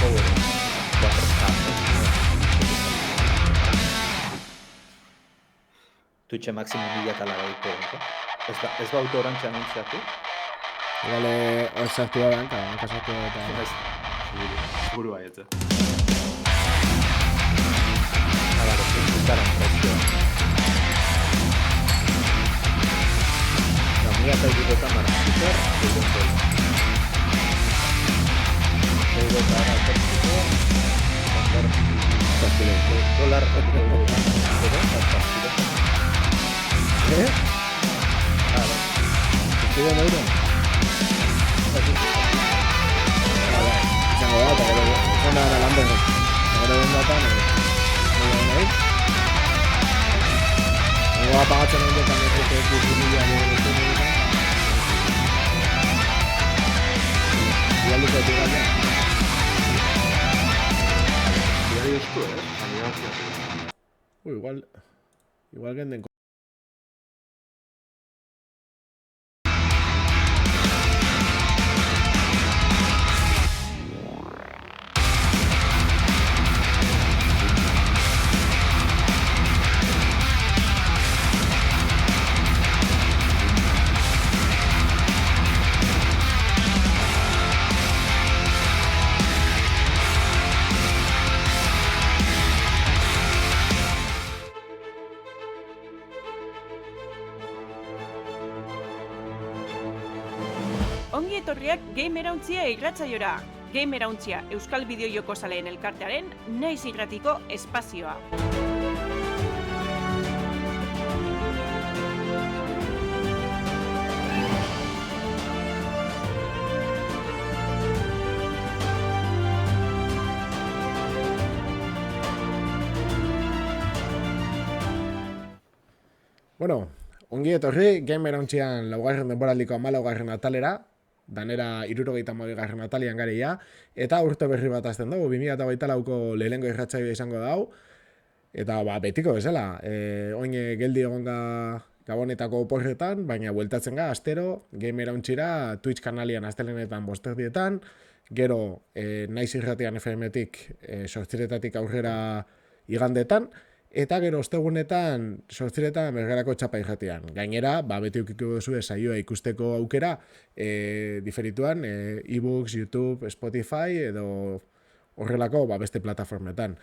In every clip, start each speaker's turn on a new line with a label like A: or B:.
A: Power 4K. Twitch máximo 1080p. Ez bautu orantxe anuntziatu?
B: Igual sartu da banka sartu da eta...
C: Seguru baietze.
A: Vale, pintaron prezioa. No, 1080 mara, super, $1. Claro.
B: ¿Estoy en euro? Izango da, eta gero izan da London. Gero den datan, Ego apagatzen egin dutan ez dut 10.000 Igualiko etu gaia.
C: Igual estu,
B: Igual genden.
D: Ongi etorriak Gamerauntzia irratsaiora. Gamerauntzia Euskal Bideojoko Zaleen Elkartearen naiz irratiko espazioa.
B: Bueno, ongi etorri Gamerauntzia laugarren denboraldiko 14. atalera. Danera 72. atalian gareia, eta urte berri bat azten dugu, 2024ko lehenengo irratsaioa izango dau, eta betiko bezala, oin geldi egonga Gabonetako oporretan, baina bueltatzen ga, astero, Gamerauntzira, Twitch kanalian astelenetan 5:00, gero naiz irratian FM-tik 8:00 aurrera igandetan, eta gero ostegunetan 8:00 bergerako txapa irratian. Gainera, beti ukiko duzu saioa ikusteko aukera, diferituan, e-books, YouTube, Spotify, edo horrelako beste plataformetan.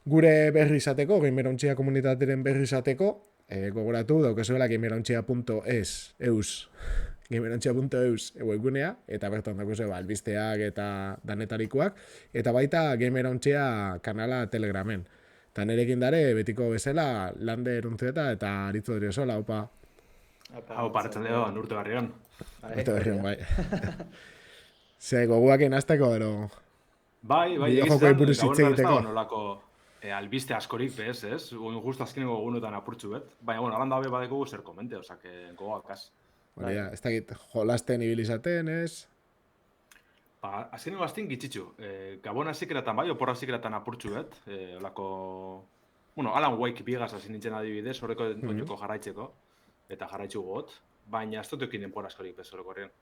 B: Gure berri izateko, Gamerauntzia komunitateren berri izateko, gogoratu daukazuela gamerauntzia.eus webgunea, eta bertan daukazue albisteak eta danetarikoak, eta baita Gamerauntzia kanala Telegramen. Eta nerekin dare, betiko bezala, Lande Eruntzieta eta Aritzo Driosola, opa.
C: Hau partzaldeon, urte barrion.
B: Urte barrion, bai. Ze, goguak enazteko, ero...
C: Bai,
B: Bideojokoei buruz hitz egiteko.
C: Nolako albiste askorik, bez, ez? Justo azkeneko gunutan apurtxu bet. Baina, bueno, alanda hobe badekugu zer komente, osake, gogoakaz.
B: Baina, ez dakit, jolasten ibilizaten, ez?
C: Azkeneko azten gitxitxu. Gabon azikeratan bai, oporra azikeratan apurtxu bet. Olako... Bueno, Alan Wake bigaz hasi nintzen adibidez, horreko oinoko jarraitzeko. Eta jarraitzu got. Baina ez dut eukin denpora askorik bez horreko horrean.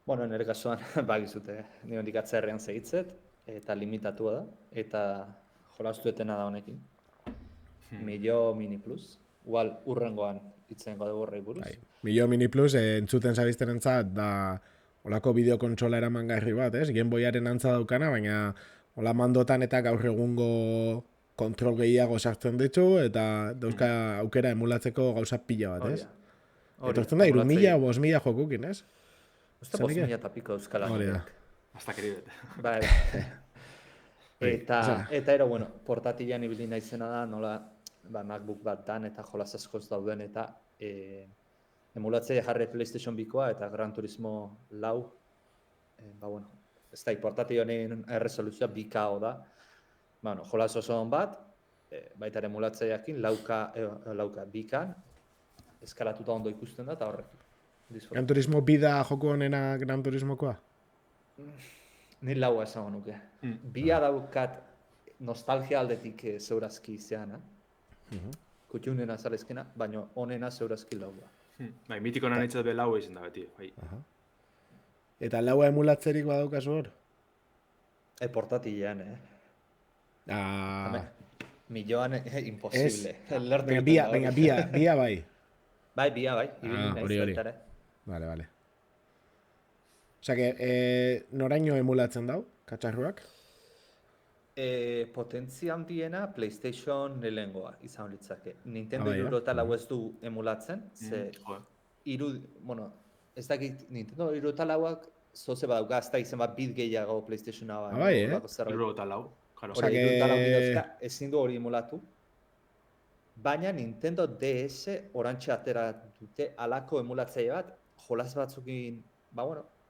A: Bueno, nire kasuan, bagizute, nire hondik atzerrean segitzet, eta limitatua da, eta jolastuetena da honekin. Millo Mini Plus, igual urrengoan itzenko dugu horrei buruz.
B: Millo Mini Plus, entzuten zabizten entzat, da olako bideokontsola eramangarri bat, ez? Game Boyaren antza daukana, baina hola mandotan eta gaur egungo kontrol gehiago sartzen ditu, eta dauzka aukera emulatzeko gauza pila bat, ez? Eta da, 3.000 o 5.000 jokukin, ez?
A: Usta 5.000 eta piko euskal
B: horiek.
C: Hasta keribet.
A: Bai. Eta ero, bueno, portatilean ibili naizena da, nola MacBook bat dan eta jolas askoz dauden, eta emulatzea jarri PlayStation 2koa eta Gran Turismo 4, bueno, ez da, portatil honen erresoluzioa 2K da, bueno, jolas oso on bat, baita emulatzeakin 2K eskalatuta ondo ikusten da, eta horrek.
B: Gran Turismo bida joku honena Gran Turismokoa?
A: Ni laua esango nuke. Bia daukat nostalgia aldetik zeurazki zeana. Kutxunena zalezkena, baina honena zeurazki laua.
C: Bai, mitiko nanaitzat be laua izan da beti. Bai.
B: Eta laua emulatzerik badaukazu hor?
A: Portatilean,
B: Ah,
A: Milloan imposible.
B: venga, bia bai.
A: Bai, bia, bai. Ibili
B: Ah,
A: naiz
B: hori.
A: baita ere.
B: Vale. Osea, que noraino emulatzen dau, katxarruak?
A: Potentzia handiena PlayStation lehengoa izan litzake. Nintendo
B: bai,
A: 64 ez du emulatzen, ze ez dakit Nintendo 64ak zoze badauka, ez da izen bat bit gehiago PlayStationa baino.
B: Bai,
A: horrelako zerbait.
C: 64, claro.
B: Osea,
A: Hori 64 dauzka, ezin du hori emulatu. Baina Nintendo DS orantxe atera dute alako emulatzaile bat, jolas batzukin,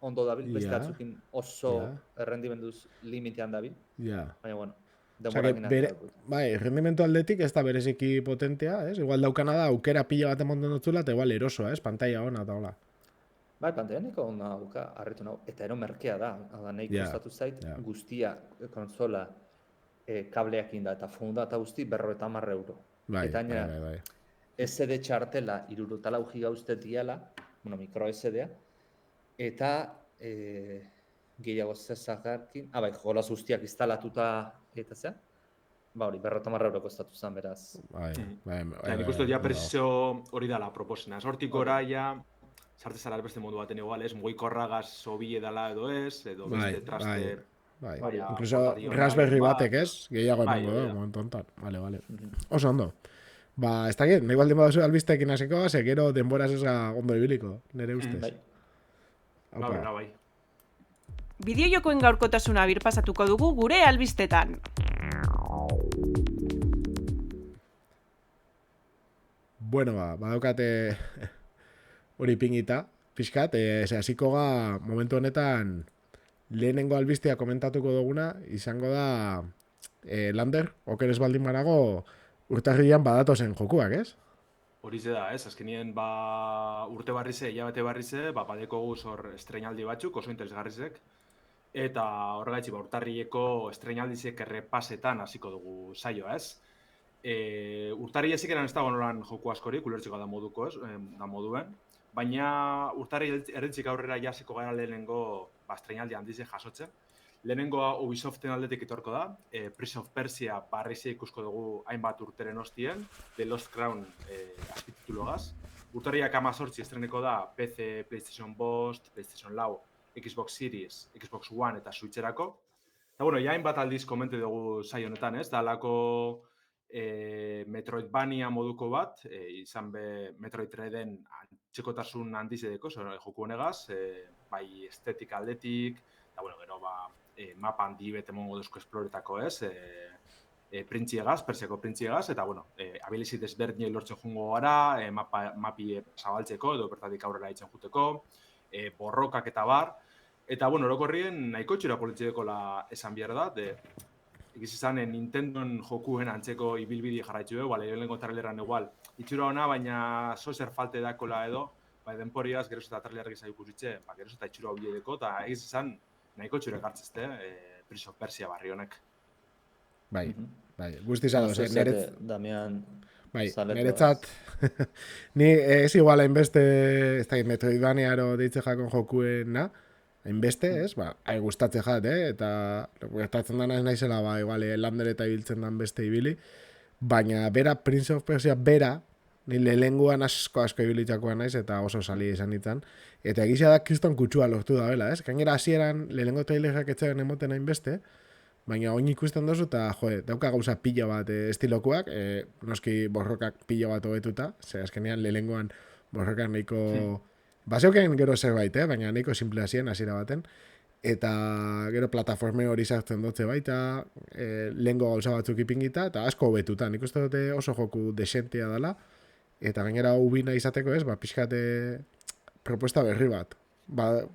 A: ondo dabil, beste
B: Ja.
A: batzukin oso
B: Ja.
A: errendimenduz limitean dabil.
B: Ja.
A: Baina,
B: Osea,
A: denborakin atera dut.
B: bai, rendimentu aldetik ez da bereziki potentea, ez? Igual daukana da, aukera pila bat emonden dutzula, eta igual erosoa, ez? Pantalla ona eta hola.
A: Bai, pantalla nahiko ona dauka, harritu nahu. Eta ero merkea da, nahiko
B: Ja,
A: kostatu zait,
B: ja.
A: guztia, konsola, kableakin da, eta funda eta guzti 50 euro.
B: Bai,
A: Eta gainera,
B: bai.
A: SD txartela 64 giga uste diala, micro SD-a, eta gehiago zezakarkin, bai, jolas guztiak instalatuta eta zea, hori, 50 euro kostatu zen, beraz.
B: Bai.
C: Nik uste ja prezio hori dala proposena. Hortik gora ja, sartze zara beste modu baten igual, ez? Mugikorragaz sobie dala edo ez, edo beste traste...
B: Bai,
C: Baina,
B: incluso
C: portationa,
B: Raspberry
C: bai.
B: batek, ez? Gehiago
C: Bai,
B: emango da,
C: ja.
B: momentu honetan. Vale. Oso ondo. Ba, ez dakit, nahi baldin baduzu albisteekin hasiko, ze gero denboraz ez ga ondo ibiliko, nire ustez.
A: Bai.
B: Aupa.
C: Bai.
D: Bideojokoen gaurkotasuna birpasatuko dugu gure albistetan.
B: Bueno, badaukate hori pingita, pixkat, hasiko ga momentu honetan lehenengo albistea komentatuko duguna, izango da Lander, okeres baldin banago, urtarrian badatozen jokuak, ez?
C: Horize da, ez? Azkenien, urte barrize, hilabete barrize, badeko guz hor estreinaldi batzuk, oso interesgarrizek. Eta horregaitzi, urtarrileko estreinaldizek errepasetan hasiko dugu saioa, ez? Urtarri ezik eran ez dago nolan joku askorik, ulertzeko da moduko, ez? Da moduen. Baina urtarri erritzik aurrera jasiko gara lehenengo estreinaldi handize jasotzen. Lehenengoa Ubisoften aldetik etorko da, Prince of Persia barrizia ikusko dugu hainbat urteren ostien, The Lost Crown azpititulogaz. Urtarriak 18 estreneko da PC, PlayStation 5, PlayStation 4, Xbox Series, Xbox One eta Switcherako. Eta bueno, ja hainbat aldiz komente dugu saio honetan, ez? Da alako Metroidvania moduko bat, izan be Metroid Dreaden antzekotasun handizedeko, joku honegaz, bai estetika aldetik, eta bueno, gero mapa handi bete mongo duzko esploretako, ez? Printziegaz, Persiako printziegaz, eta bueno, abilizi desberdinei lortzen jungo gara, mapi zabaltzeko edo bertatik aurrera itzen juteko, borrokak eta bar, eta bueno, orokorrien nahiko txura politxedekola esan behar da, egiz izan Nintendon jokuen antzeko ibilbidi jarraitzu dugu, lehenengo traileran igual, itxura ona, baina zozer falte dakola edo, denporiaz, geroz eta trailerak izan ikusitxe, geroz eta itxura hobiedeko, eta egiz izan nahiko txura gartzezte, Prince of Persia barri honek.
B: Bai, guzti zadoz,
A: Damian,
B: niretzat, ni ez igual hainbeste, ez da, Metroidvaniaro deitze jakon jokuena, hainbeste, ez? Gustatze jat, eta gertatzen dana ez naizela, igual, Lander eta ibiltzen dan beste ibili, baina bera, Prince of Persia bera, ni lehenguan asko ibilitzakoa naiz, eta oso sali izan ditan, eta egizia da kriston kutsua lortu da, bela, ez? Gainera hasieran lehenengo trailerak etxaren emoten hainbeste, baina oin ikusten dozu, eta dauka gauza pila bat estilokoak, noski borrokak pila bat hobetuta, ze azkenean lehenengoan borrokak nahiko... Baseoken gero zerbait, baina nahiko simplea ziren hasiera baten. Eta gero plataforme hori sartzen dutze baita, lehengo gauza batzuk ipingita, eta asko hobetuta. Nik uste dute oso joku desentea dela, eta gainera ubina izateko ez, pixkate propuesta berri bat.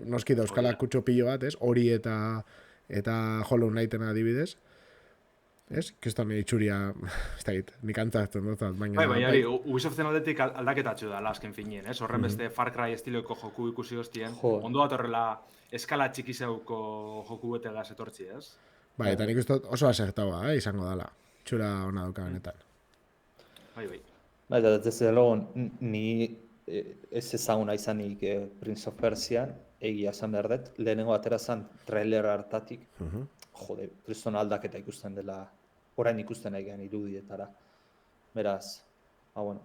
B: Noski dauzkala kutxo pilo bat, ez, hori eta Hollow Knighten adibidez. Ez? Kiston itxuria, ez da git, nik antzatzen dut, baina...
C: Baina Ubisoften aldetik aldaketatxo da, azken finien, ez? Horren beste Far Cry estiloko joku ikusi hostien, ondo bat horrela eskala txikizeuko joku bete gaz etortzi, ez?
B: Bai, eta nik uste oso asertaua, izango dala. Txura hona dauka benetan.
C: Bai.
A: Eta desde luego, ni ez ezaguna izanik Prince of Persian, egia esan behar dut, lehenengo atera zen trailer hartatik, jode, kriston aldaketa ikusten dela, orain ikusten egean irudietara. Beraz, bueno,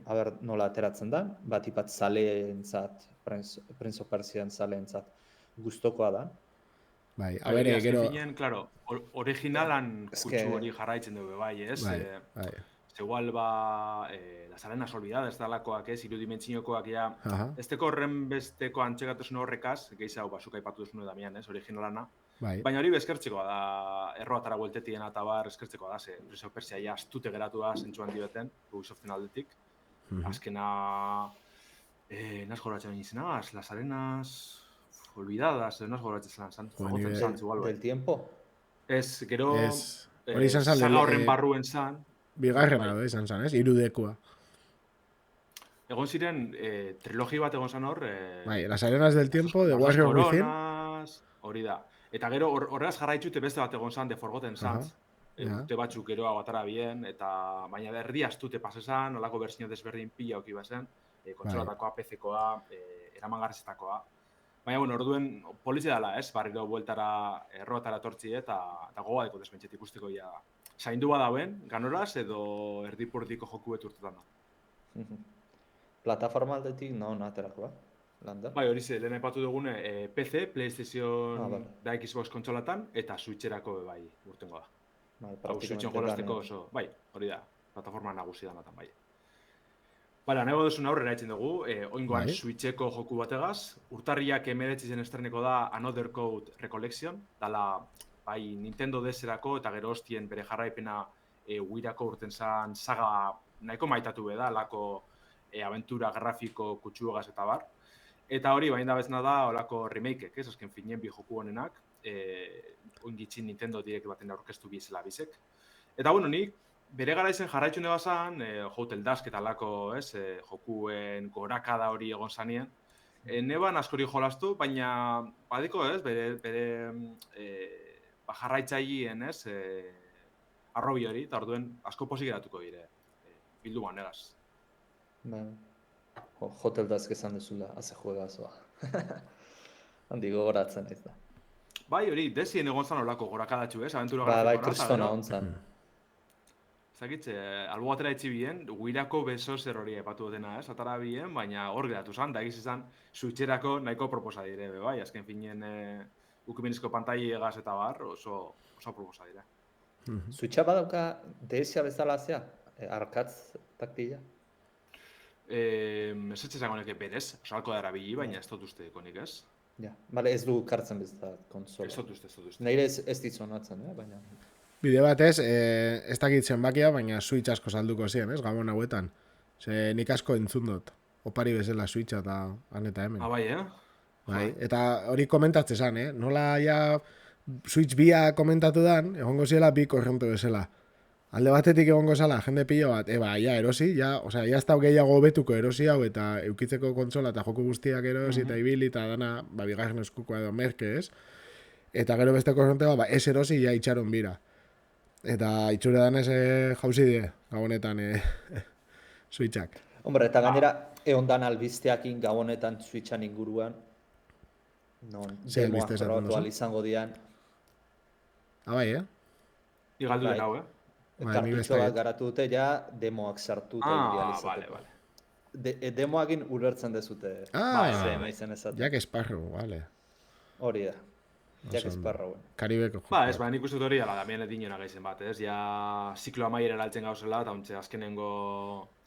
A: a ber nola ateratzen da, bat zaleentzat, Prince of Persian zaleentzat guztokoa da.
B: Bai, a ber, gero...
C: Finen, claro, originalan kutsu hori jarraitzen dugu, bai, ez?
B: Bai.
C: Igual Las Arenas Olvidadas dalakoak, ez, irudimentziokoak ja, ez teko horren besteko antxegatasun horrekaz, gehiago bazuk aipatu duzunu Damian, ez, originalana.
B: Bai.
C: Baina hori bezkertzekoa da, erroatara bueltetien eta bar eskertzekoa da, ze Prince of Persia ja astute geratu da zentsuan dibeten, Ubisoften aldetik. Azkena, naz goratzen izena, Las Arenas Olvidadas, naz goratzen zan, zagotzen zan, igual bai.
A: Del tiempo?
C: Ez, gero,
B: hori izan zan,
C: saga horren barruen zan,
B: bigarrena da izan zan, ez? Irudekua.
C: Egon ziren, trilogi bat egon zan hor...
B: Bai, Las Arenas del Tiempo, The Warrior Within.
C: Hori da. Eta gero, horregaz jarraitzute beste bat egon zan, The Forgotten Sands. Urte batzuk gero agatara bien, eta baina berri astute pase zan, olako berzio desberdin pila oki bazen, kontsolatakoa, PC-koa, eramangarrizetakoa. Baina, bueno, orduen polizia dela, ez? Barriro bueltara erroatara tortzi eta gogoa deko desmentxet ikusteko ja. Zaindu badauen, ganoraz edo erdipurdiko joku beturtetan da.
A: Plataforma aldetik non aterakoa? Landa?
C: Bai, hori ze, lehen aipatu dugune, PC, PlayStation da Xbox kontsolatan, eta Switcherako bai urtengo da. Hau, Switchen jolasteko oso, bai, hori da, plataforma nagusi danatan bai. Bala, nahi duzun aurrera etzen dugu, oingoan Switcheko joku bategaz, urtarriak 19 zen estreneko da Another Code Recollection, dala bai Nintendo DS-erako eta gero hostien bere jarraipena Wii-rako urten zan saga nahiko maitatu beda, lako aventura grafiko kutsuegaz eta bar. Eta hori, bain da bezna da, olako remake-ek, ez? Azken finien bi joku honenak, oingitzin Nintendo Direct baten aurkeztu bizela bizek. Eta bueno, nik bere garaizen jarraitu nebazan, Hotel Dusk eta lako, ez? Jokuen gorakada hori egon zanien. Neban askori jolastu, baina badiko, ez? Bere jarraitzaileen, ez? Arrobi hori, eta orduen asko pozik geratuko dire. Bildu negaz.
A: Hotel Dusk esan duzula, haze juegazoa. Handi gogoratzen naiz da.
C: Bai, hori, desien egon zan olako gorakadatxu, ez? Aventura
A: bai, kristona ontzan.
C: Zagitze, albo batera etzi bien, Wii-rako beso zer hori epatu dutena, ez? Atara bien, baina hor geratu zan, da egiz izan, Switcherako nahiko proposa dire, bai? Azken finien ukimenizko pantai egaz eta bar, oso proposa dire.
A: Switcha badauka DS-a bezala zea? Arkatz taktila?
C: Ez etxezango neke berez, osalko da erabili, baina ez dut uste konik ez.
A: Ja, bale, ez du kartzen bezala konsola.
C: Ez dut uste.
A: Neire ez ditzonatzen, baina...
B: Bide batez, ez dakit zenbakia, baina Switch asko salduko ziren, ez, gabon hauetan. Ze nik asko entzun dut, opari bezala Switcha eta han eta hemen.
C: Bai,
B: Bai, eta hori komentatzen zan, nola ja Switch bia komentatu dan, egongo ziela bi korronte bezala. Alde batetik egongo zala, jende pilo bat, ja erosi, ja ez da gehiago betuko erosi hau, eta eukitzeko kontsola eta joku guztiak erosi, eta ibili, eta dana, bigarren eskukoa edo merke, ez? Eta gero beste korronte bat, ez erosi, ja itxaron bira. Eta itxure danez jauzi die, gabonetan Switchak.
A: Hombre, eta gainera, eondan albisteakin gabonetan Switchan inguruan, non demoak probatu izango dian.
B: Bai,
C: Igaldu den hau,
A: Kartutxo bat garatu dute, ja, demoak sartu idealizateko.
C: Vale.
A: Demoakin ulertzen dezute.
B: Jack Sparrow, vale.
A: Hori da. Jack Sparrow.
B: Karibeko.
C: Ez, nik uste dut hori, ala, Damien edinena gaizen bat, ez? Ja, ziklo amaiera altzen gauzela, eta ontxe azkenengo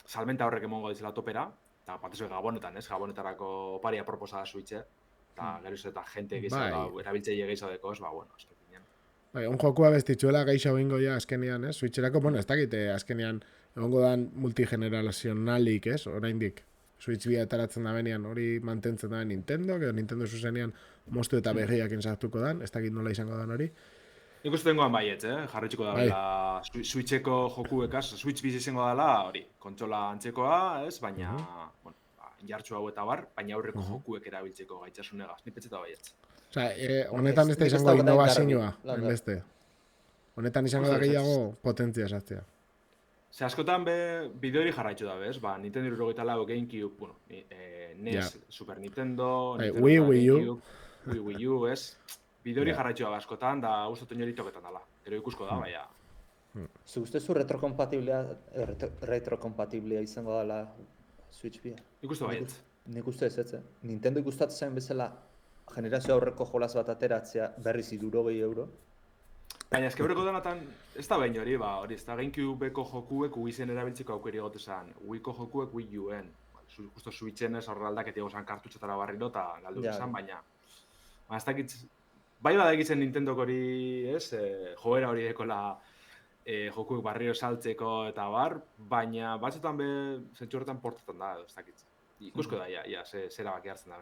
C: salmenta horrek emongo dizela topera, eta batezo gabonetan, ez? Gabonetarako oparia proposa da Switche, eta gero eta jente gehiago, erabiltzeile gehiago deko, ez, bueno, azken.
B: Bai, on jokua bestitzuela gaixo bingo ja azkenean, ez? Switcherako, ez dakite azkenean egongo dan multigenerazionalik, ez? Oraindik. Switch bia ataratzen da benean, hori mantentzen da Nintendo, edo Nintendo zuzenean moztu eta berriak sartuko dan, ez dakit nola izango dan hori.
C: Nik uste dengoan baietz, jarretxiko da bela Switcheko jokuekaz, Switch biz izango dela, hori, kontsola antzekoa, ez? Baina, jartxu hau eta bar, baina aurreko jokuek erabiltzeko gaitxasunegaz, nipetzeta baietz.
B: Honetan ez da izango innovazioa, enbeste. Honetan izango da gehiago potentzia sartzea.
C: Ze askotan bideo hori jarraitzu da, bez? Ba, Nintendo 64, GameCube, bueno, NES, Super Nintendo, Nintendo
B: Wii U.
C: GameCube, Wii U, ez? Bideo hori
B: Ja.
C: jarraitzu da askotan, da uste hori toketan dela. Gero ikusko da, baina.
A: Zu ustezu retrokompatiblea izango dela Switch bia?
C: Ikustu baiet.
A: Nik uste ez. Nintendo ikustatzen zen bezala generazio aurreko jolas bat ateratzea berriz 60 euro.
C: Baina eske horreko denatan, ez da behin hori, hori ez da GameCubeko jokuek Wii-zen erabiltzeko aukeri egote zen. Wii-ko jokuek Wii U-en. Justo Switchen ez horre aldaketi egozan kartutxetara barriro eta galdu izan, baina ez dakit, bai badakitzen Nintendok hori, ez, joera hori dekola jokuek barriro saltzeko eta bar, baina batzutan zentsu horretan portatan da, ez dakit. Ikusko da, zera baki hartzen da.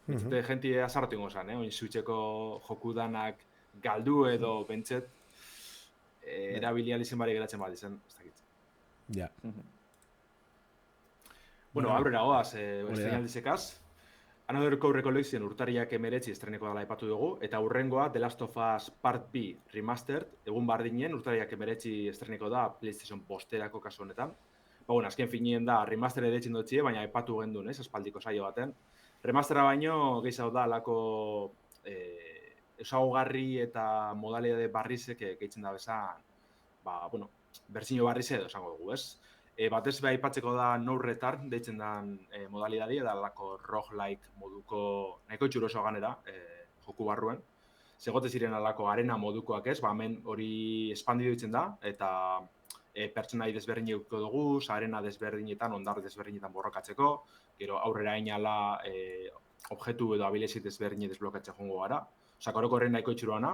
C: Benzute jenti azarrotu ingo zen, oin Switcheko joku danak galdu edo bentset, erabilial izen bari geratzen bat izan, ez dakit.
B: Ja.
C: Bueno, aurrera goaz, estreinaldizekaz. Another Core Recollection urtarriak 19 estreneko dela aipatu dugu, eta hurrengoa The Last of Us Part B Remastered, egun bardinen urtarriak 19 estreneko da PlayStation posterako kasu honetan. Ba, bueno, azken finien da remaster edetzen dutxie, baina aipatu gendun, aspaldiko saio baten. Remastera baino, gehiago da, alako esaugarri eta modalidade barrizek gehitzen da bezan, ba, bueno, bertsio barrize edo esango dugu, ez? Batez be aipatzeko da No Return deitzen den modalidadi, eta alako roguelike moduko nahiko txuroso ganera, joku barruen. Zegote ziren alako arena modukoak ez, ba, hemen hori espandidu ditzen da, eta pertsonai desberdin euko dugu, arena desberdinetan, ondar desberdinetan borrokatzeko, gero aurrera inala objektu edo abilesi desberdin desblokatzea jongo gara. Osa, horren nahiko itxuruana.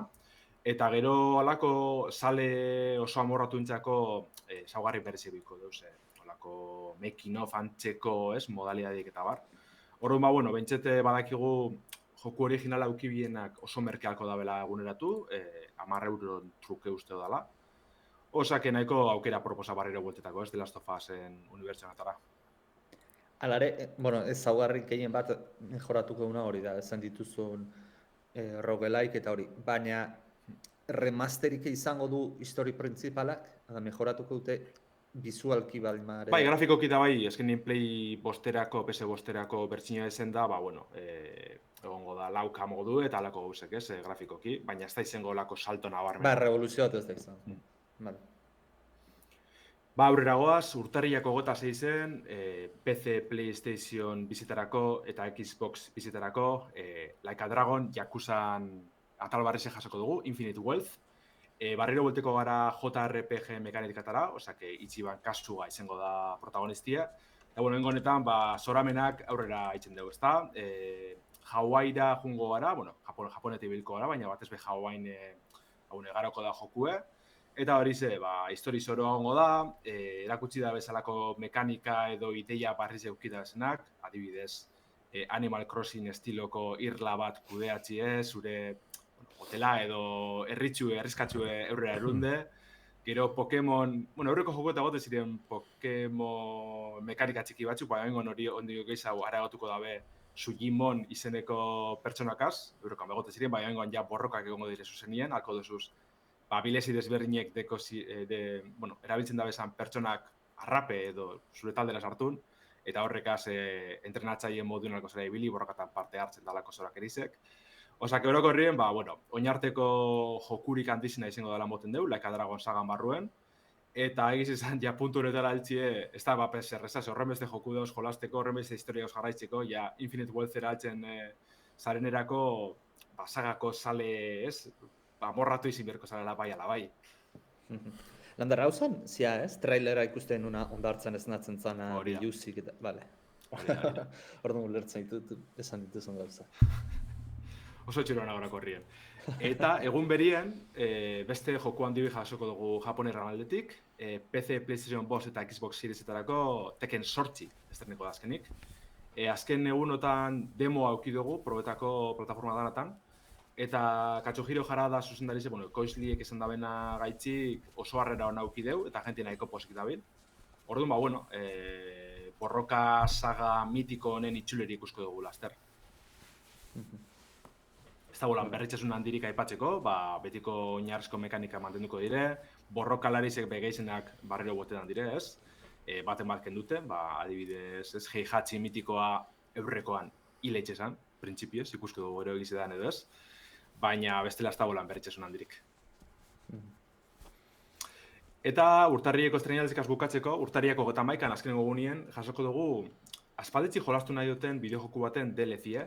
C: Eta gero alako sale oso amorratu intzako saugarri berezi biko deuz, alako making of antzeko, ez, modalidadiek eta bar. Orduan, ba, bueno, bentsete badakigu joku originala aukibienak oso merkealko dabela eguneratu, 10 euro truke uste dela. Osake nahiko aukera proposa barriro bueltetako, ez, The Last of Usen unibertsionatara.
A: Alare, bueno, ez zaugarri gehien bat mejoratuko una hori da, esan dituzun roguelike eta hori, baina remasterik izango du histori printzipalak, mejoratuko dute bizualki balmare.
C: Bai, grafikoki da bai, eskenin Play bosterako, PS bosterako bertsinua ezen da, ba, bueno, egongo da lauka modu eta alako gauzek, ez, grafikoki, baina ez da izango lako salto nabarmen.
A: Ba, revoluzio bat ez da izan. Vale.
C: Ba, aurrera goaz, urtarriako 26 PC, PlayStation bizitarako eta Xbox bizitarako, Like a Dragon, Yakuzan atal barrize jasoko dugu, Infinite Wealth. Barriro buelteko gara JRPG mekanikatara, osake Ichiban Kasuga izango da protagonistia. Eta, bueno, honetan, ba, zoramenak aurrera itzen dugu, ezta? Hawaira jungo gara, bueno, Japonetik bilko gara, baina batez be Hawain garoko da jokue. Eta hori ze, ba, histori zoroa hongo da, erakutsi da bezalako mekanika edo ideia barriz eukita bezenak, adibidez, Animal Crossing estiloko irla bat kudeatzi zure hotela edo erriskatxue eurrera erunde, gero Pokemon, bueno, aurreko joko eta gote ziren Pokemon mekanika txiki batzuk, baina bengon hori ondik gehiago areagotuko dabe Sugimon izeneko pertsonakaz, aurrekoan begote ziren, baina bengon ja borrokak egongo dire zuzenien, alko duzuz, ba, bilesi desberdinek erabiltzen da bezan pertsonak arrape edo zure taldera sartun, eta horrekaz entrenatzaile moduen alko zera ibili, borrokatan parte hartzen dalako zorak erizek. Osak, euroko horrien, ba, bueno, oinarteko jokurik handizena izango dela moten deu, Like a Dragon sagan barruen, eta egiz izan, ja puntu honetara altxie, ez da, ba, errezaz, horren beste joku dauz jolasteko, horren beste historia dauz jarraitzeko, ja, Infinite Wealthera altzen zarenerako, ba, sagako sale, ez, ba, morratu izin berko zarela bai ala bai.
A: Lander, hau zen, zia ez? Trailera ikusten una ondartzen esnatzen zana biluzik eta, bale. Orduan ulertzen ditut, esan dituzun gauza.
C: Oso txiroan agora korrien. Eta egun berien, beste joku handi jasoko dugu Japonerra aldetik, PC, PlayStation 5 eta Xbox Seriesetarako Tekken 8 esterneko da azkenik. Azken egunotan demoa auki dugu, probetako plataforma danatan, eta Katsuhiro Harada zuzendarize, bueno, ekoizliek esan dabena gaitzik oso harrera hona auki deu, eta jenti nahiko posik dabil. Orduan, ba, bueno, borroka saga mitiko honen itxuleri ikusko dugu laster. ez da bolan berritxasun handirik aipatzeko, betiko oinarrizko mekanika mantenduko dire, borrokalarizek begeizenak barrero botetan dire, ez? Baten bat kendute, adibidez, ez, Heihachi mitikoa eurrekoan hileitxe esan, printzipioz, ikustu dugu gero egizetan edo ez, baina bestela ez da bolan berritxasun handirik. Eta urtarrieko estreinaldizikaz bukatzeko, urtarriako 31an azkenengo egunien jasoko dugu aspalditzi jolastu nahi duten bideojoku baten DLC,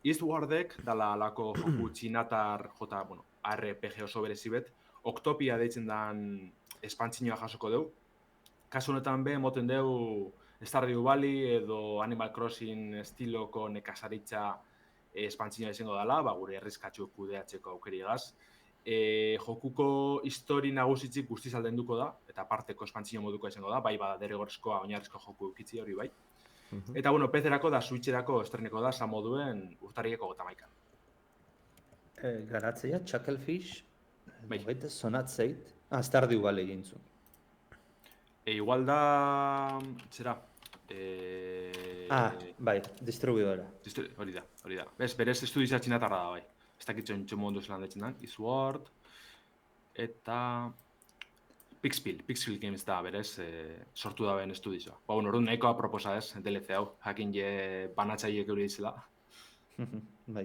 C: Eastwardek dala alako joku txinatar RPG oso berezibet, Octopia deitzen dan espantzinoa jasoko dugu. Kasu honetan moten dugu Stardew Valley edo Animal Crossing estiloko nekazaritza espantzinoa izango dela, gure herrizkatxu kudeatzeko aukerigaz. Jokuko histori nagusitzik guztiz aldenduko da, eta parteko espantzino moduko izango da, bada derrigorrezkoa oinarrizko joku ukitzi hori bai. Eta, PC-erako da Switch-erako estreneko da, moduen urtarrieko 31an.
A: Garatzea, Chucklefish, baita sonatzeit, Stardew Valley egin zuen.
C: Igual da... zera?
A: Distribuidora.
C: Hori da. Berez estudiza txinatarra da, bai. Ez dakitzen txomondu zelan detzen den, Eastward, eta... Pixpil Games da, berez, sortu da ben estudizoa. Orduan nahikoa proposa ez, DLC hau, jakin banatzaiek euri dizela.
A: Bai.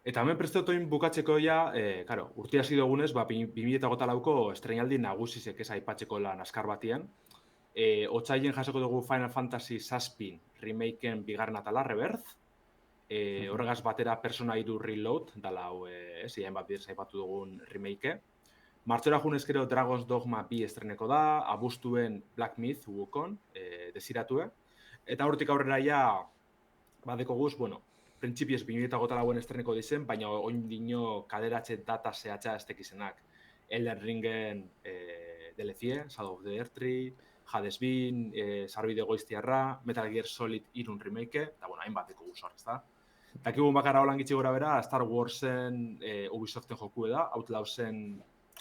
C: Eta hemen prestatoin bukatzeko urte hasi dugunez, 2024ko estreinaldi nagusizek ez aipatzeko lan askar batien. Otsailen jasoko dugu Final Fantasy VII remakeen bigarren atala, Rebirth. Horregaz batera Persona 3 Reload, dala hau, ziren bat bidez aipatu dugun remake. Martxora junezkero Dragon's Dogma 2 estreneko da, abuztuen Black Myth Wukong, desiratue. Eta hortik aurrera badeko guz, printzipioz 2024 estreneko dizen, baina oin dino kaderatxe data zehatza ez tekizenak. Elden Ringen DLC, Shadow of the Erdtree, Hades Bin, Sarbide Goiztiarra, Metal Gear Solid 3 remake, eta hainbateko guz hor, ez da. Dakigun bakarra holan gitxi gora bera, Star Warsen Ubisoften joku da,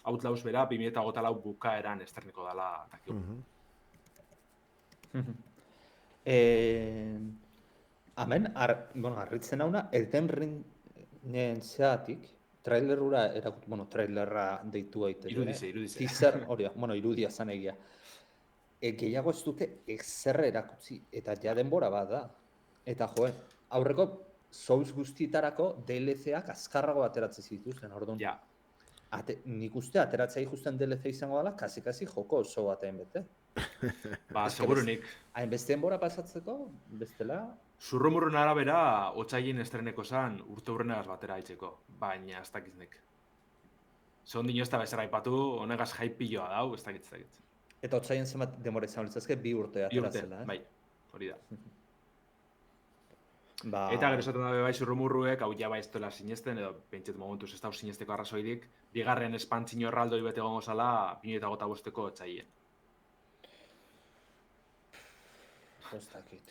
C: Outlaws bera 2024 bukaeran estreneko dela dakigun.
A: Hemen, harritzen hauna, Elden Ringen zeatik, trailerra deitu gaite.
C: Irudize.
A: Teaser, hori da, irudia zan egia. Gehiago ez dute ezerre erakutsi, eta ja denbora bat da. Eta aurreko Souls guztietarako DLC-ak azkarrago ateratzen zituzten, orduan.
C: Ja.
A: Nik uste ateratzea ikusten DLC izango dela, kasi joko oso batean bete.
C: Segurunik.
A: Hainbeste denbora pasatzeko, bestela...
C: Zurrumurrun arabera, otsailin estreneko zan urte hurrenegaz batera haitzeko, baina ez dakiznek. Zondino ez da bezera aipatu, honegaz haipilloa dau, ez dakitz.
A: Eta otsailin zenbat denbora izan litzazke, 2 urte ateratzela,
C: bai, hori da. Eta gero esaten dabe bai zurrumurruek, hau jaba ez dola sinesten, edo pentsat momentuz ez dau sinesteko arrazoidik, bigarren espantzino erraldoi bete gongo zala 2025ko otsailien.
A: Ez dakit.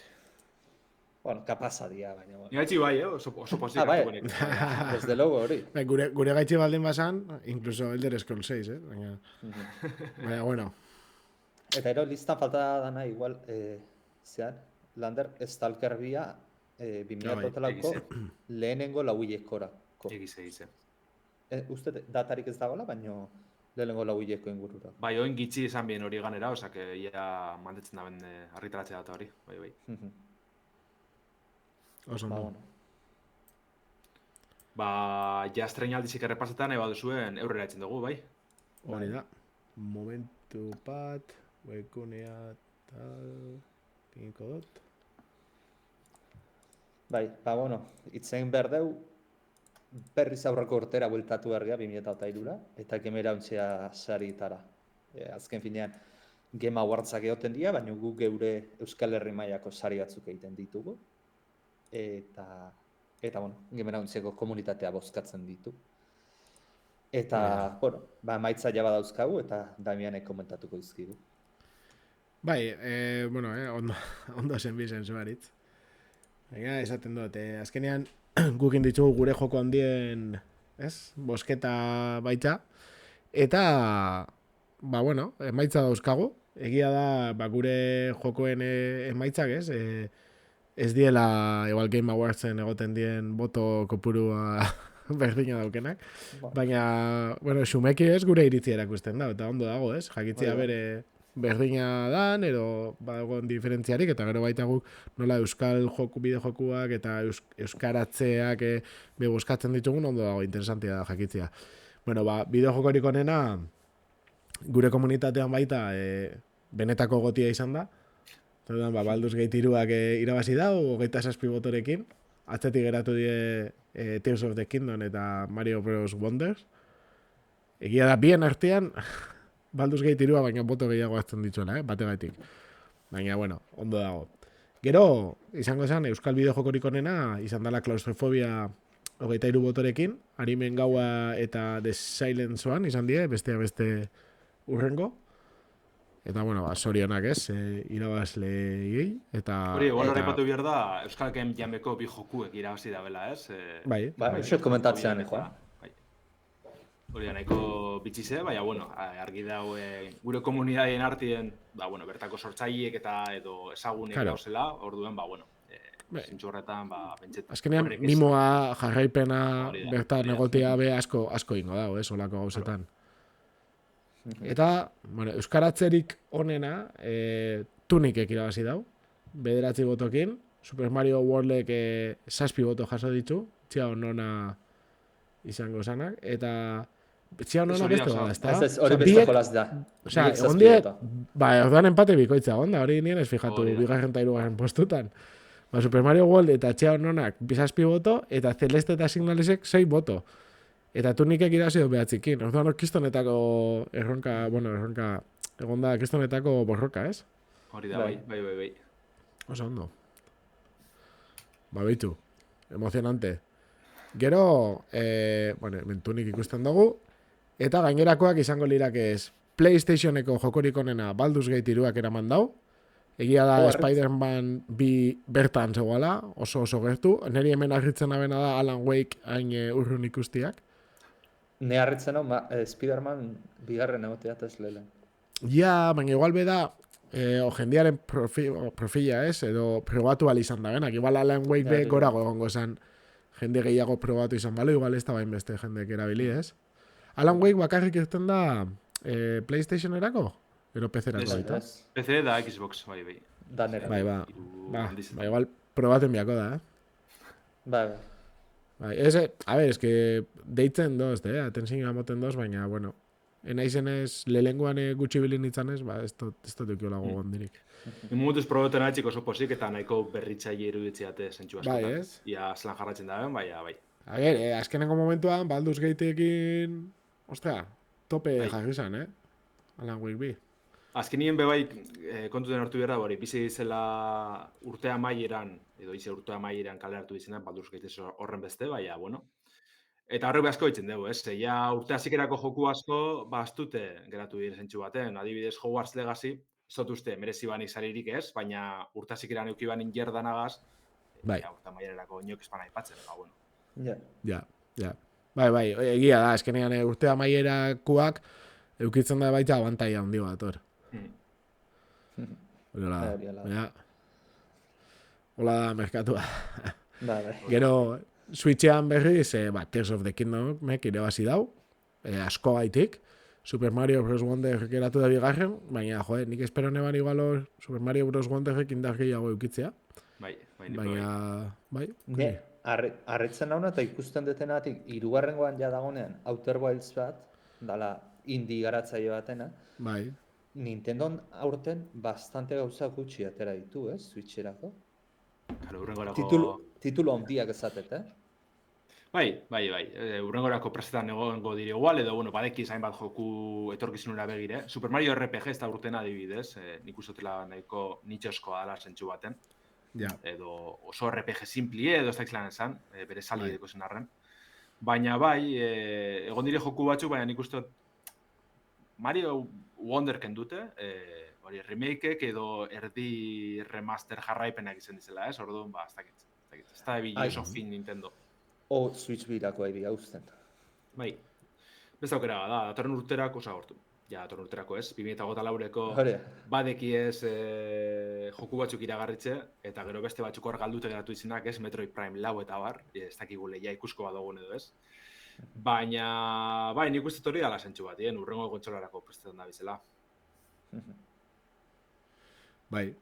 A: Kapasa dia, baina...
C: Gaitxi bai, oso pozik hartuko nik.
A: Desde logo hori.
B: Gure gaitxi baldin basan, incluso Elder Scrolls 6, baina... Baina, bueno.
A: Eta ero listan falta dana igual, Lander, Stalker bia, 2000 lehenengo lauilekorako.
C: Egize.
A: Uste datarik ez dagoela, baina lehenengo lauileko ingurura.
C: Bai, oin gitxi izan bien hori ganera, osak ia mantetzen da ben argitaratzea data hori, bai.
B: Oso no.
C: Ja estreinaldizik errepasetan eba duzuen eurrera etzen dugu, bai?
B: Hori da. Momentu bat, webgunea, tal... Pinko dut.
A: Bai, itzen behar deu, berriz aurreko urtera bueltatu berria 2008a, eta gemera ontzea saritara. Azken finean, Game Awardsak egoten dira, baina gu geure Euskal Herri mailako sari batzuk egiten ditugu. Eta gemera ontzeko komunitatea bozkatzen ditu. Eta, maitza jaba dauzkagu, eta Damianek komentatuko dizkigu.
B: Bai, ondo zen bizen zuaritz. Baina, esaten dut, azkenean gukin ditugu gure joko handien, bosketa baita. Eta, emaitza dauzkagu. Egia da, gure jokoen emaitzak, ez diela, igual Game Awardsen egoten dien boto kopurua berdina daukenak. Baina, bueno, Xumeki ez gure iritzia erakusten da, eta ondo dago, ez? Jakitzia bere berdina dan, edo badagoen diferentziarik, eta gero baita guk nola euskal bideo-jokuak eta euskaratzeak boskatzen ditugun, ondo dago, interesantia da jakitzia. Bueno, bideo-jokorik onena gure komunitatean baita benetako gotia izan da. Orduan, Baldur's Gate 3ak irabazi dau, 27 botorekin. Atzetik geratu die Tears of the Kingdom eta Mario Bros. Wonders. Egia da, bien artean, Baldur's Gate 3a baina boto gehiago hartzen dituela, bategatik. Baina, bueno, ondo dago. Gero, izango zen, euskal bideojokorik onena, izan dela klaustrofobia 23 botorekin, Arimen Gaua eta The Silence One izan die, beste urrengo. Eta, bueno, sorionak ez, irabazleei, eta...
C: Hori, igual horrepatu behar da, Euskal Game Jameko bi jokuek irabazi da bela, ez?
B: Bai.
A: Uxot komentatzean, Juan.
C: Hori, nahiko bitxize, baina, bueno, argi dau gure komunitateen artien, bueno, bertako sortzaileek eta edo ezagunek gauzela, orduen, bueno, zintxu horretan, bentset...
B: Azkenean, mimoa, jarraipena, bertan egotea be asko ingo dago, olako gauzetan. Eta, bueno, euskaratzerik onena, Tunikek irabazi dau, 9 botokin, Super Mario Worldek 7 boto jaso ditu, txia onona izango zanak, eta txia onona beste bada, ez da?
A: Ez, hori beste jolaz da.
B: Osea, egon die, orduan empate bikoitza, onda, hori nien ez fijatu, bigarren eta hirugarren postutan. Super Mario World eta txia ononak 7 boto, eta Celeste eta Signalesek 6 boto. Eta Tunikek irabazi du 9. Orduan hor kristonetako erronka, egon da kristonetako borroka, ez?
C: Hori da, bai.
B: Oso ondo. Beitu, emozionante. Gero, Tunik ikusten dugu, eta gainerakoak izango lirake ez. PlayStationeko jokorik onena Baldur's Gate 3ak eraman dau. Egia da Spider-Man 2 bertan zegoela, oso gertu. Neri hemen arritzen abena da Alan Wake hain urrun ikustiak.
A: Ne harritzen hau, Spider-Man bigarren egoteat ez lehelen.
B: Ja, baina igual beda, jendearen profila ez, edo probatu izan da benak. Igual Alan Wake be gorago egongo esan jende gehiago probatu izan balo, igual ez da bain beste jendek erabili ez. Alan Wake bakarrik irten da PlayStation erako? Ero PC-erako baita?
C: PC da Xbox, bai.
A: Danera.
B: Bai, igual probaten biako da,
A: Bai.
B: A ver, es que deitzen doz, atensin amoten doz, baina, bueno, enaizenez, lehenguan gutxi bilin itzanez, ez dut eukio lago gondirik.
C: Momentuz probeten atxik oso posik eta nahiko berritzaile iruditziate zentsu askotan.
B: Bai, ez?
C: Ia zelan jarratzen da ben, bai.
B: A ver, azkenengo momentuan, Baldur's Gateekin, ostra, tope jarri zan, Alan Wake bi.
C: Azkenien bebai kontuten hartu behar da, bizi zela urtea maieran, edo ize urtea maieran kaleratu izena, Baldur's Gate horren beste, baina, bueno. Eta horrek asko ditzen dugu, ez? Ja, urte hazikerako joku asko, astute geratu dire zentsu baten. Adibidez, Hogwarts Legacy, zot uste, merezi banik zaririk ez, baina urte hazikeran eukiban injerdanagaz, urte maierarako inok espan aipatzen, bueno.
B: Ja. Bai, egia da, eskenean urtea maierakoak eukitzen da baita abantaia handi bat, hor. Hola da merkatua. Gero, Switchean berriz, Tears of the Kingdom irabazi dau, asko gaitik. Super Mario Bros. Wonder geratu da bigarren, baina, nik espero neban igual Super Mario Bros. Wonderrek indar gehiago eukitzea. Baina,
A: Arretzen nauna eta ikusten detenatik, hirugarrengoan ja dagonean Outer Wilds bat, dala indie garatzaile batena.
B: Bai.
C: Nintendon aurten bastante gauza gutxi atera ditu, Switcherako. Titulo handiak ezatet, Bai. Urrengorako prestetan egongo dire igual, edo, badeki zainbat joku etorkizunera begire. Super Mario RPG ez da urten adibidez, nik usotela nahiko nitxoskoa dala zentsu baten. Edo oso RPG simplie, edo ez da izan esan, bere sali edeko zen arren. Baina bai, egon dire joku batzu, baina nik uste Mario Wonder kendute, remakeek edo erdi remaster jarraipenak izan dizela, orduan, ez dakit. Ez da ebil oso fin Nintendo. Switch birako ari gauzten. Bai. Beste aukera da, datorren urterak osa gortu. ja, tornurterako ez, 2008ko
A: Hori.
C: badeki ez joku batzuk iragarritze, eta gero beste batzuk hor galdute geratu izenak ez, Metroid Prime lau eta bar, ez dakigu lehia ikusko badogun edo ez. Baina, bai, nik uste hori dala zentsu bat, urrengo kontsolarako prestetan da bizela.
B: Bai.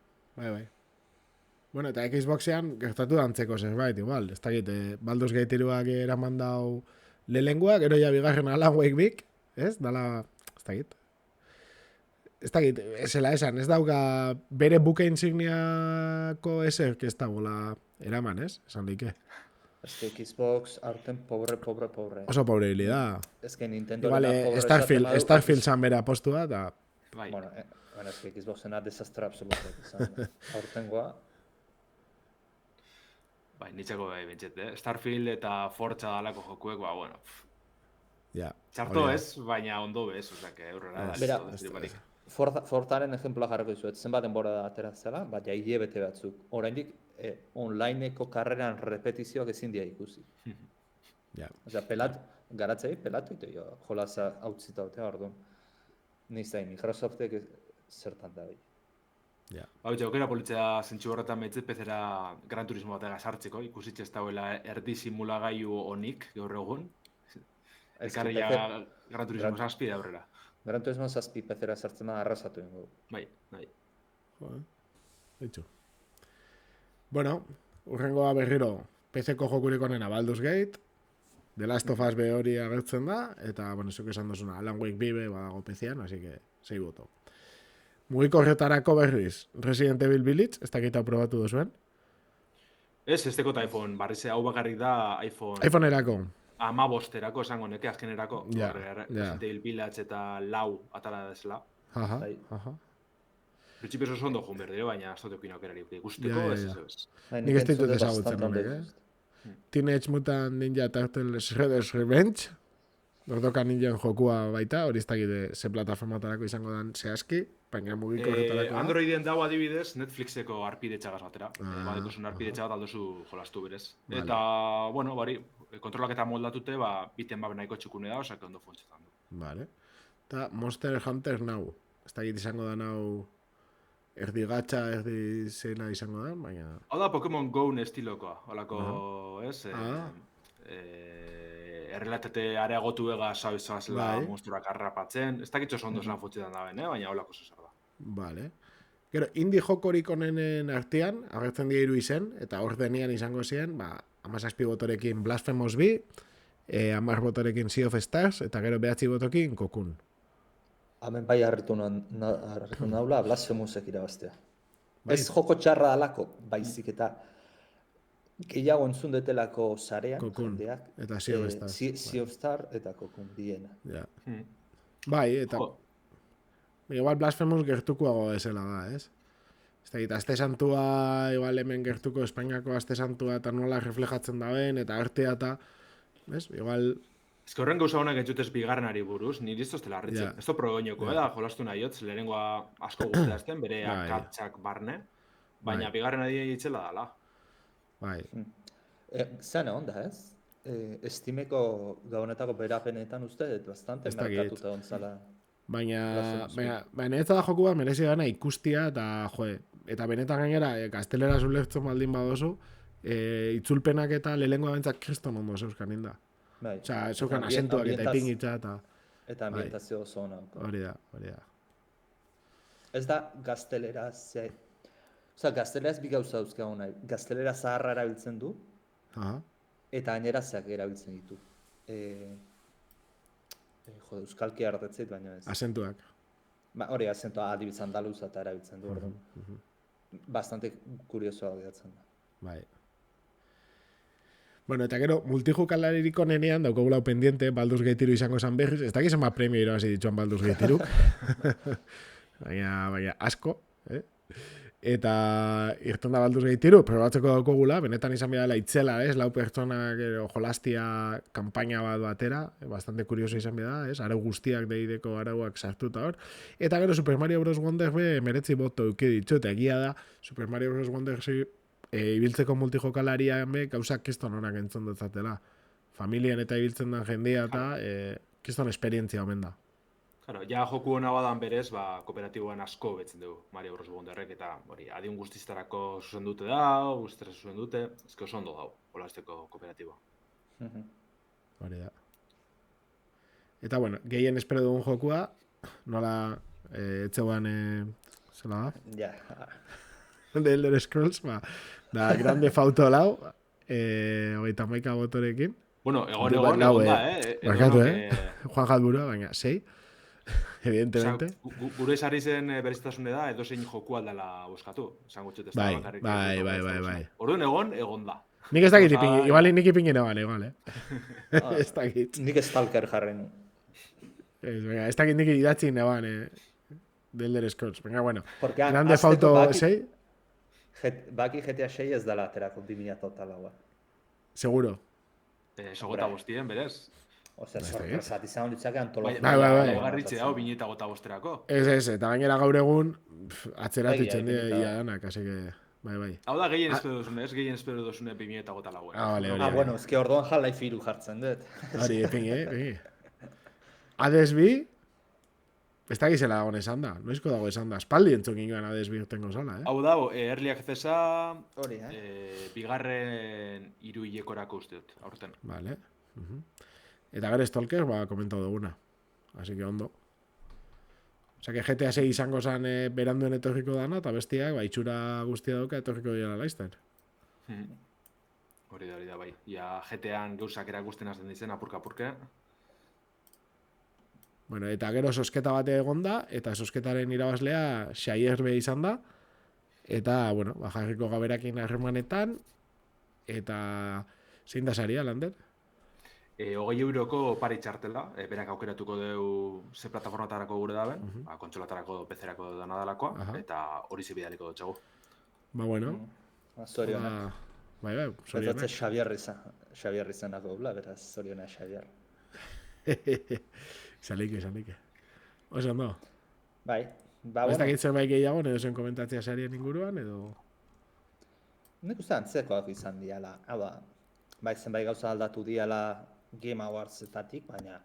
B: Bueno, eta Xboxean gertatu dantzeko zerbait, igual. Ez dakit, Baldur's Gate 3ak eraman dau lehengoa, gero ja bigarren Alan Wake bik, ez? Dala, ez dakit, esela esan, ez dauka bere buke insigniako eser, ez dagoela eraman, ez? Esan leike.
A: Ez que Xbox aurten pobre.
B: Oso pobre da.
A: Ez que Nintendo...
B: Igual, Starfield zan bere apostua, eta...
C: Bai.
A: Bueno, ez que Xboxena desastre absoluto izan. Aurtengoa...
C: Bai, nitzako bai bentset, Starfield eta Forza dalako jokuek, ba, bueno.
B: Ja.
C: Txarto ez, baina ondo bez, osea, aurrera da.
A: Bera, Forzaren ejemploa jarriko dizuet, zenbat denbora da atera zela, ja hilabete batzuk. Oraindik onlineko karreran repetizioak ezin dira ikusi.
B: Ja.
A: Osea, garatzei pelatu ite jo, jolasa hautzita dute, orduan. Niztain, Microsoftek zertan da bai.
B: Ja.
C: Hau, aukera politzea zentsu horretan behitzet pezera Gran Turismo bat sartzeko, ikusitxe ez dauela erdi simulagailu honik gaur egun. Ekarri ja Gran Turismo 7 da aurrera.
A: Gran Turismo 7 pezera sartzen da arrasatu ingo.
C: Bai.
B: Ditxu. Bueno, urrengoa berriro PC-ko jokurik onena Baldur's Gate, The Last of Us be hori agertzen da, eta, bueno, zuk esan duzuna, Alan Wake bibe badago PC-an, así que, 6 boto. Mugiko horretarako berriz, Resident Evil Village, ez dakita probatu duzuen?
C: Ez tekota iPhone, barriz hau bakarrik da iPhone...
B: iPhone-erako.
C: 15erako esango neke, azkenerako.
B: Ja.
C: Resident Evil Village eta lau atara desela.
B: Aha.
C: Principios oso ondo joan berdire, baina ez dut eukin aukerari guzteko, ez.
B: Nik ez ditut ezagutzen honek, Teenage Mutant Ninja Turtles Shredder's Revenge, Gordoka Ninjan jokua baita, hori ez dakite ze plataformatarako izango dan zehazki, baina mugiko horretarako da.
C: Androiden dago adibidez, Netflixeko arpidetxagaz batera. Badikosun arpidetxagat aldozu jolastu berez.
B: Vale.
C: Eta, bueno, bari, kontrolak eta moldatute, biten nahiko txukune da, osak ondo funtzetan du.
B: Vale. Eta Monster Hunter Now, ez dakit izango da nau erdi gatxa, erdi zena izango da, baina...
C: Hau da Pokemon Go estilokoa, holako, ez? Errelatate areagotu ega zela monstruak harrapatzen. Ez dakitxo ondo zelan futzetan da ben, baina holako zezar da.
B: Vale. Gero, indie jokorik onenen artean, agertzen dira 3 izen, eta hor denean izango ziren, 17 botorekin Blasphemous 2, 10 botorekin Sea of Stars, eta gero 9 botokin Cocoon.
A: Hemen bai harritu naula Blasphemous-ek irabaztea. Ez joko txarra alako, baizik eta gehiago entzun detelako sarean, jendeak.
B: Eta Sea of Stars.
A: Sea of Stars eta Cocoon diena.
B: Ja. Bai, eta... Igual Blasphemous gertukoago esela da, ez? Ez da, Aste Santua, igual hemen gertuko Espainiako Aste Santua eta nola reflejatzen daben, eta artea eta... ¿Ves? Igual...
C: Ez que horren gauza honak entzutez bigarrenari buruz, niri ez toztela harritzen. Ez to progoinoko, da, jolastu nahi hotz, lehenengoa asko guztiazten, bere akatsak barne, baina bigarrenari eitzela dala.
B: Bai.
A: Zene onda, ez? Estimeko gaunetako berapenetan uste, bastante markatuta ontzala.
B: Baina ez da joku bat merezi gana ikustia, eta benetan gainera, gaztelera zulertzen baldin badozu, itzulpenak eta lehenengoa bentzak kriston ondo zeuskan inda. Osa, zeukan asentuak eta ipingitza eta...
A: Eta ambientazio oso hona.
B: Hori da.
A: Ez da gazteleraz... Osa, gazteleraz bi gauza dauzka hona. Gaztelera zaharra erabiltzen du, eta ainerazak erabiltzen ditu. Euskalki hartatzeit, baina ez.
B: Asentuak.
A: Hori, asentua adibidez andaluza eta erabiltzen du, orduan. Bastante kuriosoa gehatzen da.
B: Bai. Bueno, eta gero, multijokalaririk onenean daukagula pendiente, Baldur's Gate 3 izango esan berriz, ez dakiz ema premio irabazi dituan Baldur's Gate 3. baina asko, Eta irten da Baldur's Gate 3, probatzeko daukagula, benetan izan bidala itzela, lau pertsona jolastia kanpaina bat batera, bastante kurioso izan bidala, arau guztiak deideko arauak sartuta hor. Eta gero Super Mario Bros. Wonder meretzi boto euki ditu, eta egia da, Super Mario Bros. Wonder ibiltzeko multijokalarian gauzak kiston honak entzun dutzatela. Familian eta ibiltzen den jendia eta kiston esperientzia omen da.
C: Claro, ja joku hona badan berez, kooperatiboan asko betzen dugu Mario Bros. Wonderrek, eta adin guztiztarako zuzen dute da, guztiztara zuzen dute, ezke oso ondo dau, holazteko kooperatiboa.
B: Hori da. Eta, bueno, gehien espero dugun jokua, nola etxeuan, zela da?
A: Ja,
B: The Elder Scrolls, da Grande Auto lau, 31 botorekin.
C: Bueno, egon
B: Lau,
C: da,
B: barkatu, Juan Jalburua, baina, 6, evidentemente.
C: Gure esari zen berezitasune da, edozein joku aldala boskatu. Esango txut ez da bakarrik.
B: Bai.
C: Orduan egon da.
B: Nik ez dakit ipingi, igual nik ipingi neban, igual, Ez dakit.
A: nik Stalker jarren.
B: Ez dakit nik idatzi neban, The Elder Scrolls. Venga, bueno.
A: Porque
B: Grande Auto 6,
A: baki GTA 6 ez dela aterako 2008
B: seguro.
C: Sogota bostien, berez.
A: Osea,
B: Bai,
A: sorpresat izan ditzake antologia.
B: Bai.
C: Garritxe hau, 2008
B: Ez, eta gainera gaur egun atzeratu
A: Bai,
B: itzen dira
A: ipinita.
B: ia danak, así que, bai.
C: Hau da gehien espero duzune, ez gehien espero duzune 2008
B: Vale.
A: Bueno, eski orduan Half-Life 3 jartzen dut.
B: Hori, epingi. Hades bi, ez dakizela dagoen esan da, noizko dago esan da, espaldi entzun gingoan Hades bi urtengo zala,
C: Hau da, Early Accessa,
A: Hori,
C: bigarren hiruilekorako uste dut, aurten.
B: Vale. Eta gero Stalker, komentau duguna. Así que ondo. Osa, que GTA 6 izango zan beranduen etorriko dana, eta bestiak, itxura guztia dauka etorriko dira laizten.
C: Hori da, bai. Ia GTA-an gauzak erakusten hasten dizen, apurka-apurka.
B: Bueno, eta gero sosketa bate egon da, eta sosketaren irabazlea Xaierbe izan da, eta, bueno, jarriko gaberakin harremanetan, eta zein da saria, Lander?
C: 20 euroko pari txartela, berak aukeratuko deu ze plataformatarako gure daben, kontsolatarako, PC-erako dana dalakoa, eta hori zibidaliko dutxagu.
B: Bueno.
A: Zorionak.
B: Bai,
A: zorionak. Ez Xavier izanako gula, beraz, zorionak Xavier.
B: Salike. Oso, no?
A: Bai.
B: Ez dakit zerbait gehiago, edo zen komentatzea sarien inguruan, edo...
A: Nik uste antzekoak izan diala. Bai, zenbait gauza aldatu diala Game Awards-etatik, baina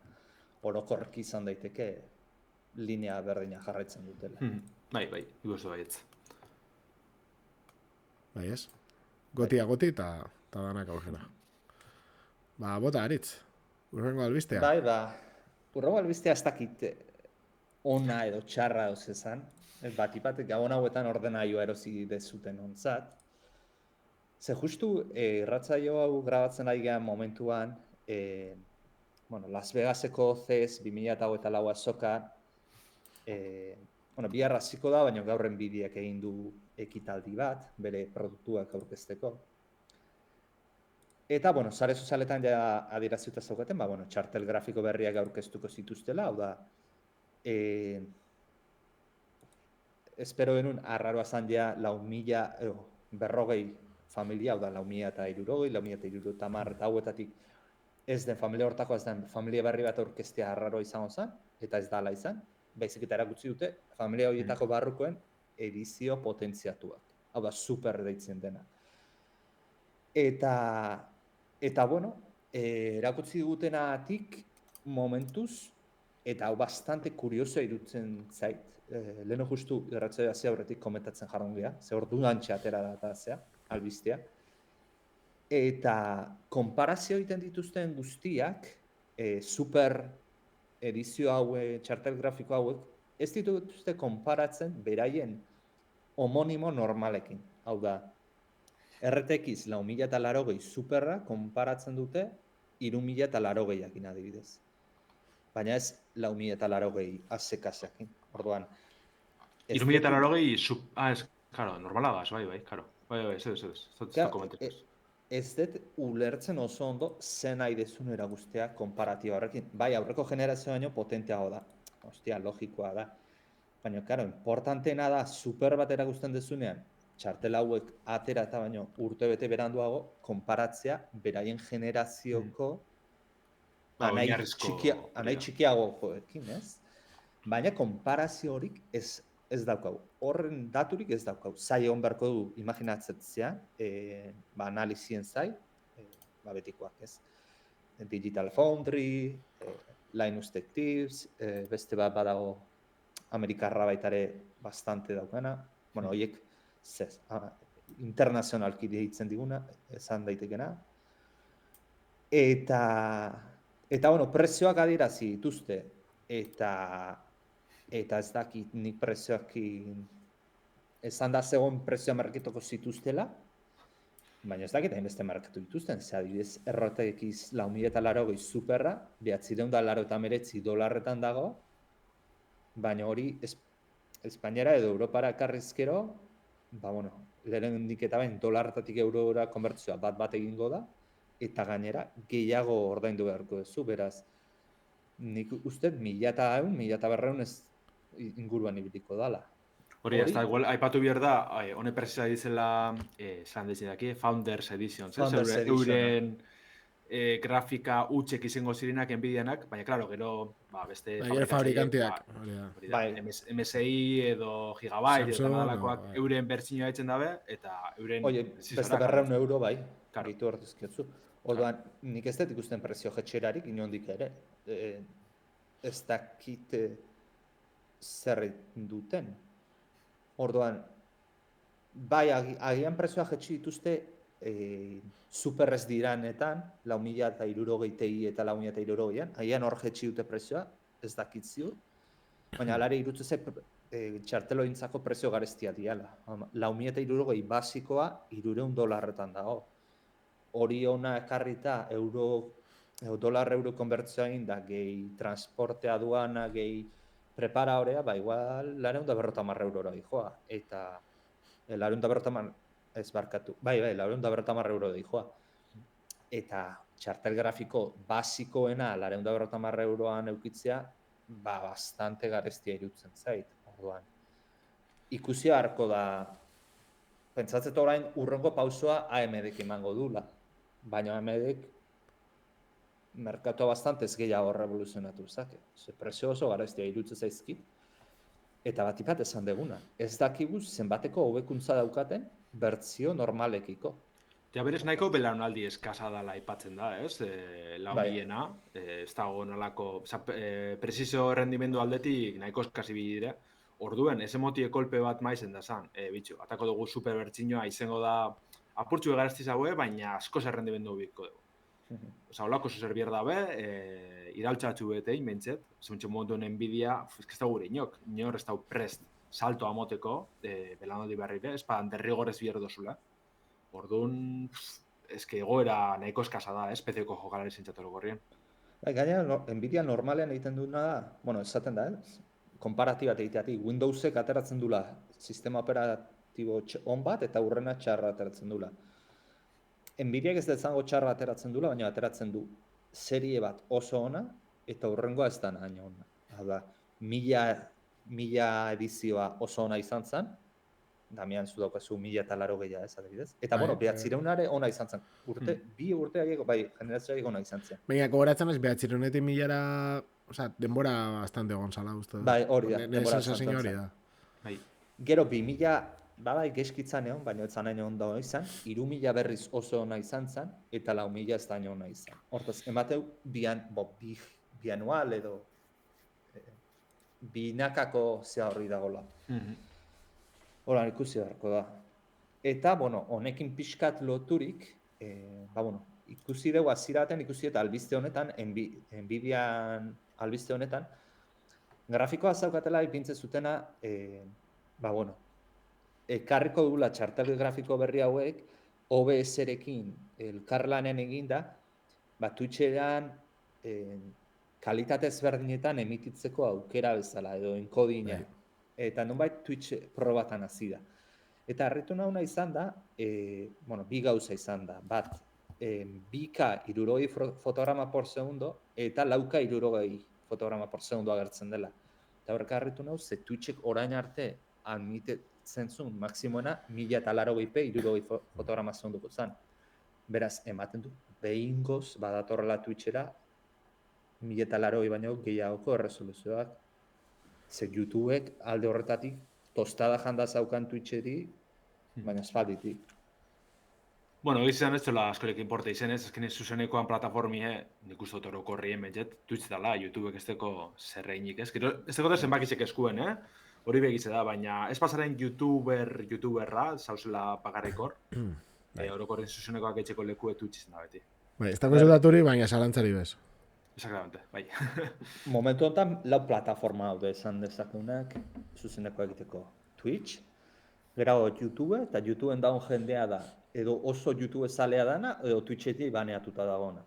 A: orokorki izan daiteke linea berdina jarraitzen dutela.
C: Bai, iguzu baietz.
B: Bai, ez? Goti eta danak aurrera. Bota, Aritz. Urrengo albistea.
A: Bai, urrengo albistea ez dakit ona edo txarra edo zezan. Batipatek gabon hauetan ordenaioa erosi dezuten ontzat. Ze justu irratsaio hau grabatzen ari gehan momentuan, Las Vegaseko CES 2024 azoka, bihar hasiko da, baina gaur Nvidiak egin du ekitaldi bat, bere produktuak aurkezteko. Eta, sare sozialetan ja adierazita zaukaten, txartel grafiko berriak aurkeztuko zituztela, hau da, espero benun, arraroa zan ja, 4.040 familia, hau da, 4.060, 4.030 eta hauetatik ez den familia hortako, ez den familia berri bat aurkeztea arraroa izango zen, eta ez dala izan, baizik eta erakutsi dute, familia horietako barrukoen edizio potentziatuak. Hau da, super deitzen dena. Eta erakutsi dutenatik momentuz, eta hau bastante kuriosoa irutzen zait, leheno justu irratzaioa ze aurretik komentatzen jarron geha, ze hor dudantxe atera da zea, albistea. Eta konparazio egiten dituzten guztiak, super edizio hauek, txartel grafiko hauek, ez dituzte konparatzen beraien homonimo normalekin. Hau da, RTX 4080 superra konparatzen dute 3080ekin adibidez. Baina ez 4080 azekasekin. Orduan,
C: 3080, claro, normala da, bai, claro. Bai, ez.
A: Ez dut ulertzen oso ondo zen nahi dezun eragustea konparatiba horrekin. Bai, aurreko generazio baino potenteago da. Ostia, logikoa da. Baina, karo, importanteena da super bat eragusten dezunean, txartel hauek atera eta baino urtebete beranduago konparatzea beraien generazioko anai txikiagokoekin, ez? Baina konparazio horik ez daukau. Horren daturik ez daukau. Zai egon beharko du imaginatzetzea, analizien zai, betikoak, ez? Digital Foundry, Linus Tech Tips, beste bat badago Amerikarra baita ere bastante daukana. Bueno, horiek internazionalki deitzen diguna, esan daitekena. Eta bueno, prezioak adierazi dituzte, eta ez dakit nik prezioakin esan da zegoen prezioa marketoko zituztela, baina ez dakit hainbeste markatu dituzten, ze adibidez RTX 4080 superra, $989 dago, baina hori Espainiara edo Europara ekarrizkero, bueno, lehenendik eta bain dolarretatik eurora konbertzioa bat egingo da, eta gainera gehiago ordaindu beharko duzu, beraz, nik uste 1.100, 1.200 ez inguruan ibiliko dala.
C: Hori, ez da, igual, aipatu behar da, hone prezisa dizela, esan daki, Founders Edition, euren grafika utxek izango zirenak, Nvidianak, baina, klaro, gero, beste
B: fabrikanteak.
C: MSI edo Gigabyte, eta nadalakoak euren bertsinua etzen dabe, eta euren...
A: Beste €100 bai, gitu hartuzkiatzu. Orduan, nik ez dut ikusten prezio jetxerarik, inondik ere, ez dakit zer duten. Orduan, bai, agian prezioa jetxi dituzte super ez diranetan, 4060 Ti eta 4060an, agian hor jetxi dute prezioa, ez dakit ziur, baina alare irutu ze txartelointzako prezio garestia diala. 4060 basikoa $300 dago. Hori ona ekarrita dolar-euro konbertzioa egin da, gehi transporte aduana, gehi prepara horea, igual €450 dijoa. Eta €450 ez barkatu. Bai, €450 dijoa. Eta txartel grafiko basikoena €450an eukitzea, bastante garestia irutzen zait. Orduan, ikusi harko da, pentsatzet orain urrengo pausoa AMDek emango dula. Baina AMDek merkatua bastante ez gehiago revoluzionatu zake. Prezio oso garestia irutzen zaizkit. Eta batipat esan deguna. Ez dakigu zenbateko hobekuntza daukaten bertzio normalekiko.
C: Ja, berez nahiko belaunaldi eskasa dela aipatzen da, ez? Launbiena, ez dago nolako, prezizio rendimendu aldetik nahiko eskasi bidire. Orduen, ez emotie kolpe bat maizen da zan, bitxo, atako dugu super bertxinoa izango da apurtxu egarezti zaue, baina asko zer rendimendu biko dugu. Osa, holako zuzer bier dabe, iraltxatxu betei, mentzet, zeuntxe momentu Nvidia, ez da gure inok, ez da prest salto amoteko, belaunaldi berrire, ez pa derrigorez bier dozula. Orduan, egoera nahiko eskasa da, PC-ko jokalari zentzatelo gorrien.
A: Gaina, Nvidia normalean egiten duena da, bueno, esaten da, komparatibat egiteatik, Windowsek ateratzen dula sistema operatibo on bat eta hurrena txarra ateratzen dula. Nvidiak ez da izango txarra ateratzen dula, baina ateratzen du serie bat oso ona eta hurrengoa ez da nahi ona. Hala, 1000 edizioa oso ona izan zen, Damian zu daukazu 1080 ez adibidez. Eta, bueno, 900 ona izan zen. Bi urte haieko, bai, generazioak ona izan zen.
B: Baina, gogoratzen ez 900 milara, denbora bastante gonzala, uste.
A: Bai, hori da,
B: denbora bastante gonzala.
A: Gero, 2000, bai, geskitzan egon, baina ez zan hain ondo izan, 3000 berriz oso ona izan zen, eta 4000 ez da hain ona izan. Hortaz, emateu, bianual edo binakako zea horri dagoela. Horan ikusi beharko da. Eta, bueno, honekin pixkat loturik, ikusi dugu aziraten, ikusi eta albiste honetan, Nvidian albiste honetan, grafikoa zaukatela ipintze zutena, ekarriko dugula txartel grafiko berri hauek, OBS-erekin elkarlanen eginda, Twitcheran kalitate ezberdinetan emititzeko aukera bezala, edo enkodina. Eta nonbait Twitch probatan hasi da. Eta harritu nauna izan da, bi gauza izan da. Bat, 2K 60 fotograma por segundo, eta 4K 60 fotograma por segundo agertzen dela. Eta horrek harritu nau, ze Twitchek orain arte admitetzen zuen maksimoena 1080p 60 fotograma segundoko zen. Beraz, ematen du, behingoz badatorrela Twitchera 1080 baino gehiagoko erresoluzioak. Ze YouTubek alde horretatik tostada janda zaukan Twitcheri, baina espalditik.
C: Bueno, izan ez dela askorik importa izenez, azkenean zuzenekoan plataformie, nik uste dut orokorrien bentzet, Twitch dela, YouTubek ez deko zerreinik, ez? Gero, ez deko da zenbakizek eskuen, Hori begitze da, baina ez pasaren youtuberra, zauzela pagarrikor, orokorren zuzenekoak etxeko leku Twitch izan da beti.
B: Bai, ez dago daturi, baina zalantzari bez.
C: Exactamente, bai.
A: Momentu honetan, lau plataforma daude esan dezakunak zuzeneko egiteko. Twitch, gero YouTube, eta YouTubeen dagoen jendea da, edo oso YouTube zalea dana, edo Twitchetik baneatuta dagoena.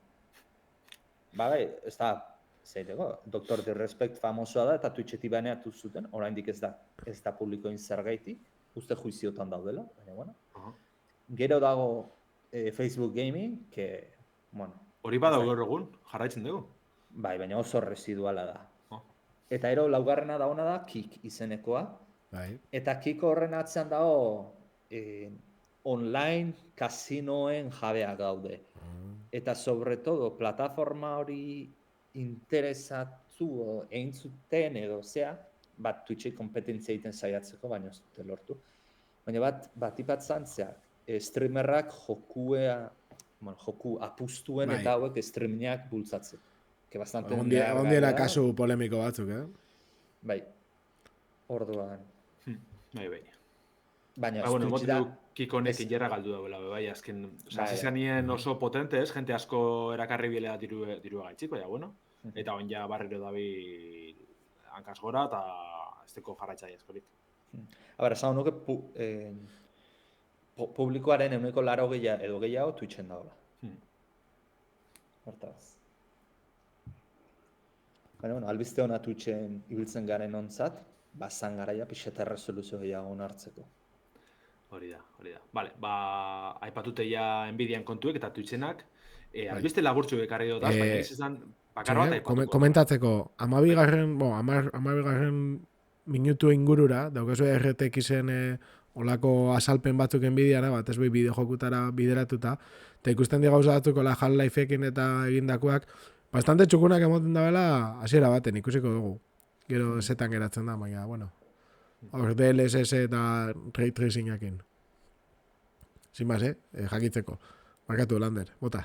A: Bai, ez da, zeiteko, Dr. Disrespect famosoa da, eta Twitchetik baneatu zuten, oraindik ez da publikoin zergaitik, uste juiziotan daudela, baina, bueno. Gero dago Facebook Gaming, que, bueno...
C: Hori badago gaur egun, jarraitzen dugu.
A: Bai, baina oso residuala da.
C: Oh.
A: Eta ero laugarrena dagoena da Kik izenekoa.
B: Bai.
A: Eta Kik horren atzean dago online kasinoen jabeak gaude. Eta sobre todo plataforma hori interesatu egin zuten edo zea, bat Twitchek kompetentzia egiten saiatzeko, baina ez dute lortu. Baina bat ipatzan zeak, streamerrak joku apustuen
B: Bai.
A: eta hauek streaminak bultzatzen. Que bastante
B: Egon dira kasu polemiko batzuk,
A: Bai. Orduan.
C: Bai.
A: Baina
C: bueno,
A: Twitch da...
C: Kikonek injerra galdu dagoela, bai, azken... Osa, zizanien oso potente, ez? Jente asko erakarri bilea dirua gaitxik, baina, bueno. Eta on ja barriro dabi hankaz gora, eta ez teko jarraitza askorik.
A: A ber, esan nuke publikoaren 80% edo gehiago Twitchen dagoela. Hortaz. Baina, bueno, albiste hona Twitchen ibiltzen garen ontzat, bazan garaia pixeta resoluzio gehiago hartzeko.
C: Hori da. Vale, aipatute ja Nvidian kontuek eta Twitchenak, albiste laburtxu ekarri dut, baina ez izan bakar bat aipatuko.
B: Komentatzeko, 12 minutu ingurura, daukazu RTX-en olako asalpen batzuk Nvidiana, bat ez bideo-jokutara bideratuta, eta ikusten di gauza batzuk ola Half-Life-ekin eta egindakoak, bastante txukunak emoten dabela hasiera baten, ikusiko dugu. Gero zetan geratzen da, baina, bueno. Hor DLSS eta Ray Tracingakin. Sin más, jakitzeko. Markatu, Lander, bota.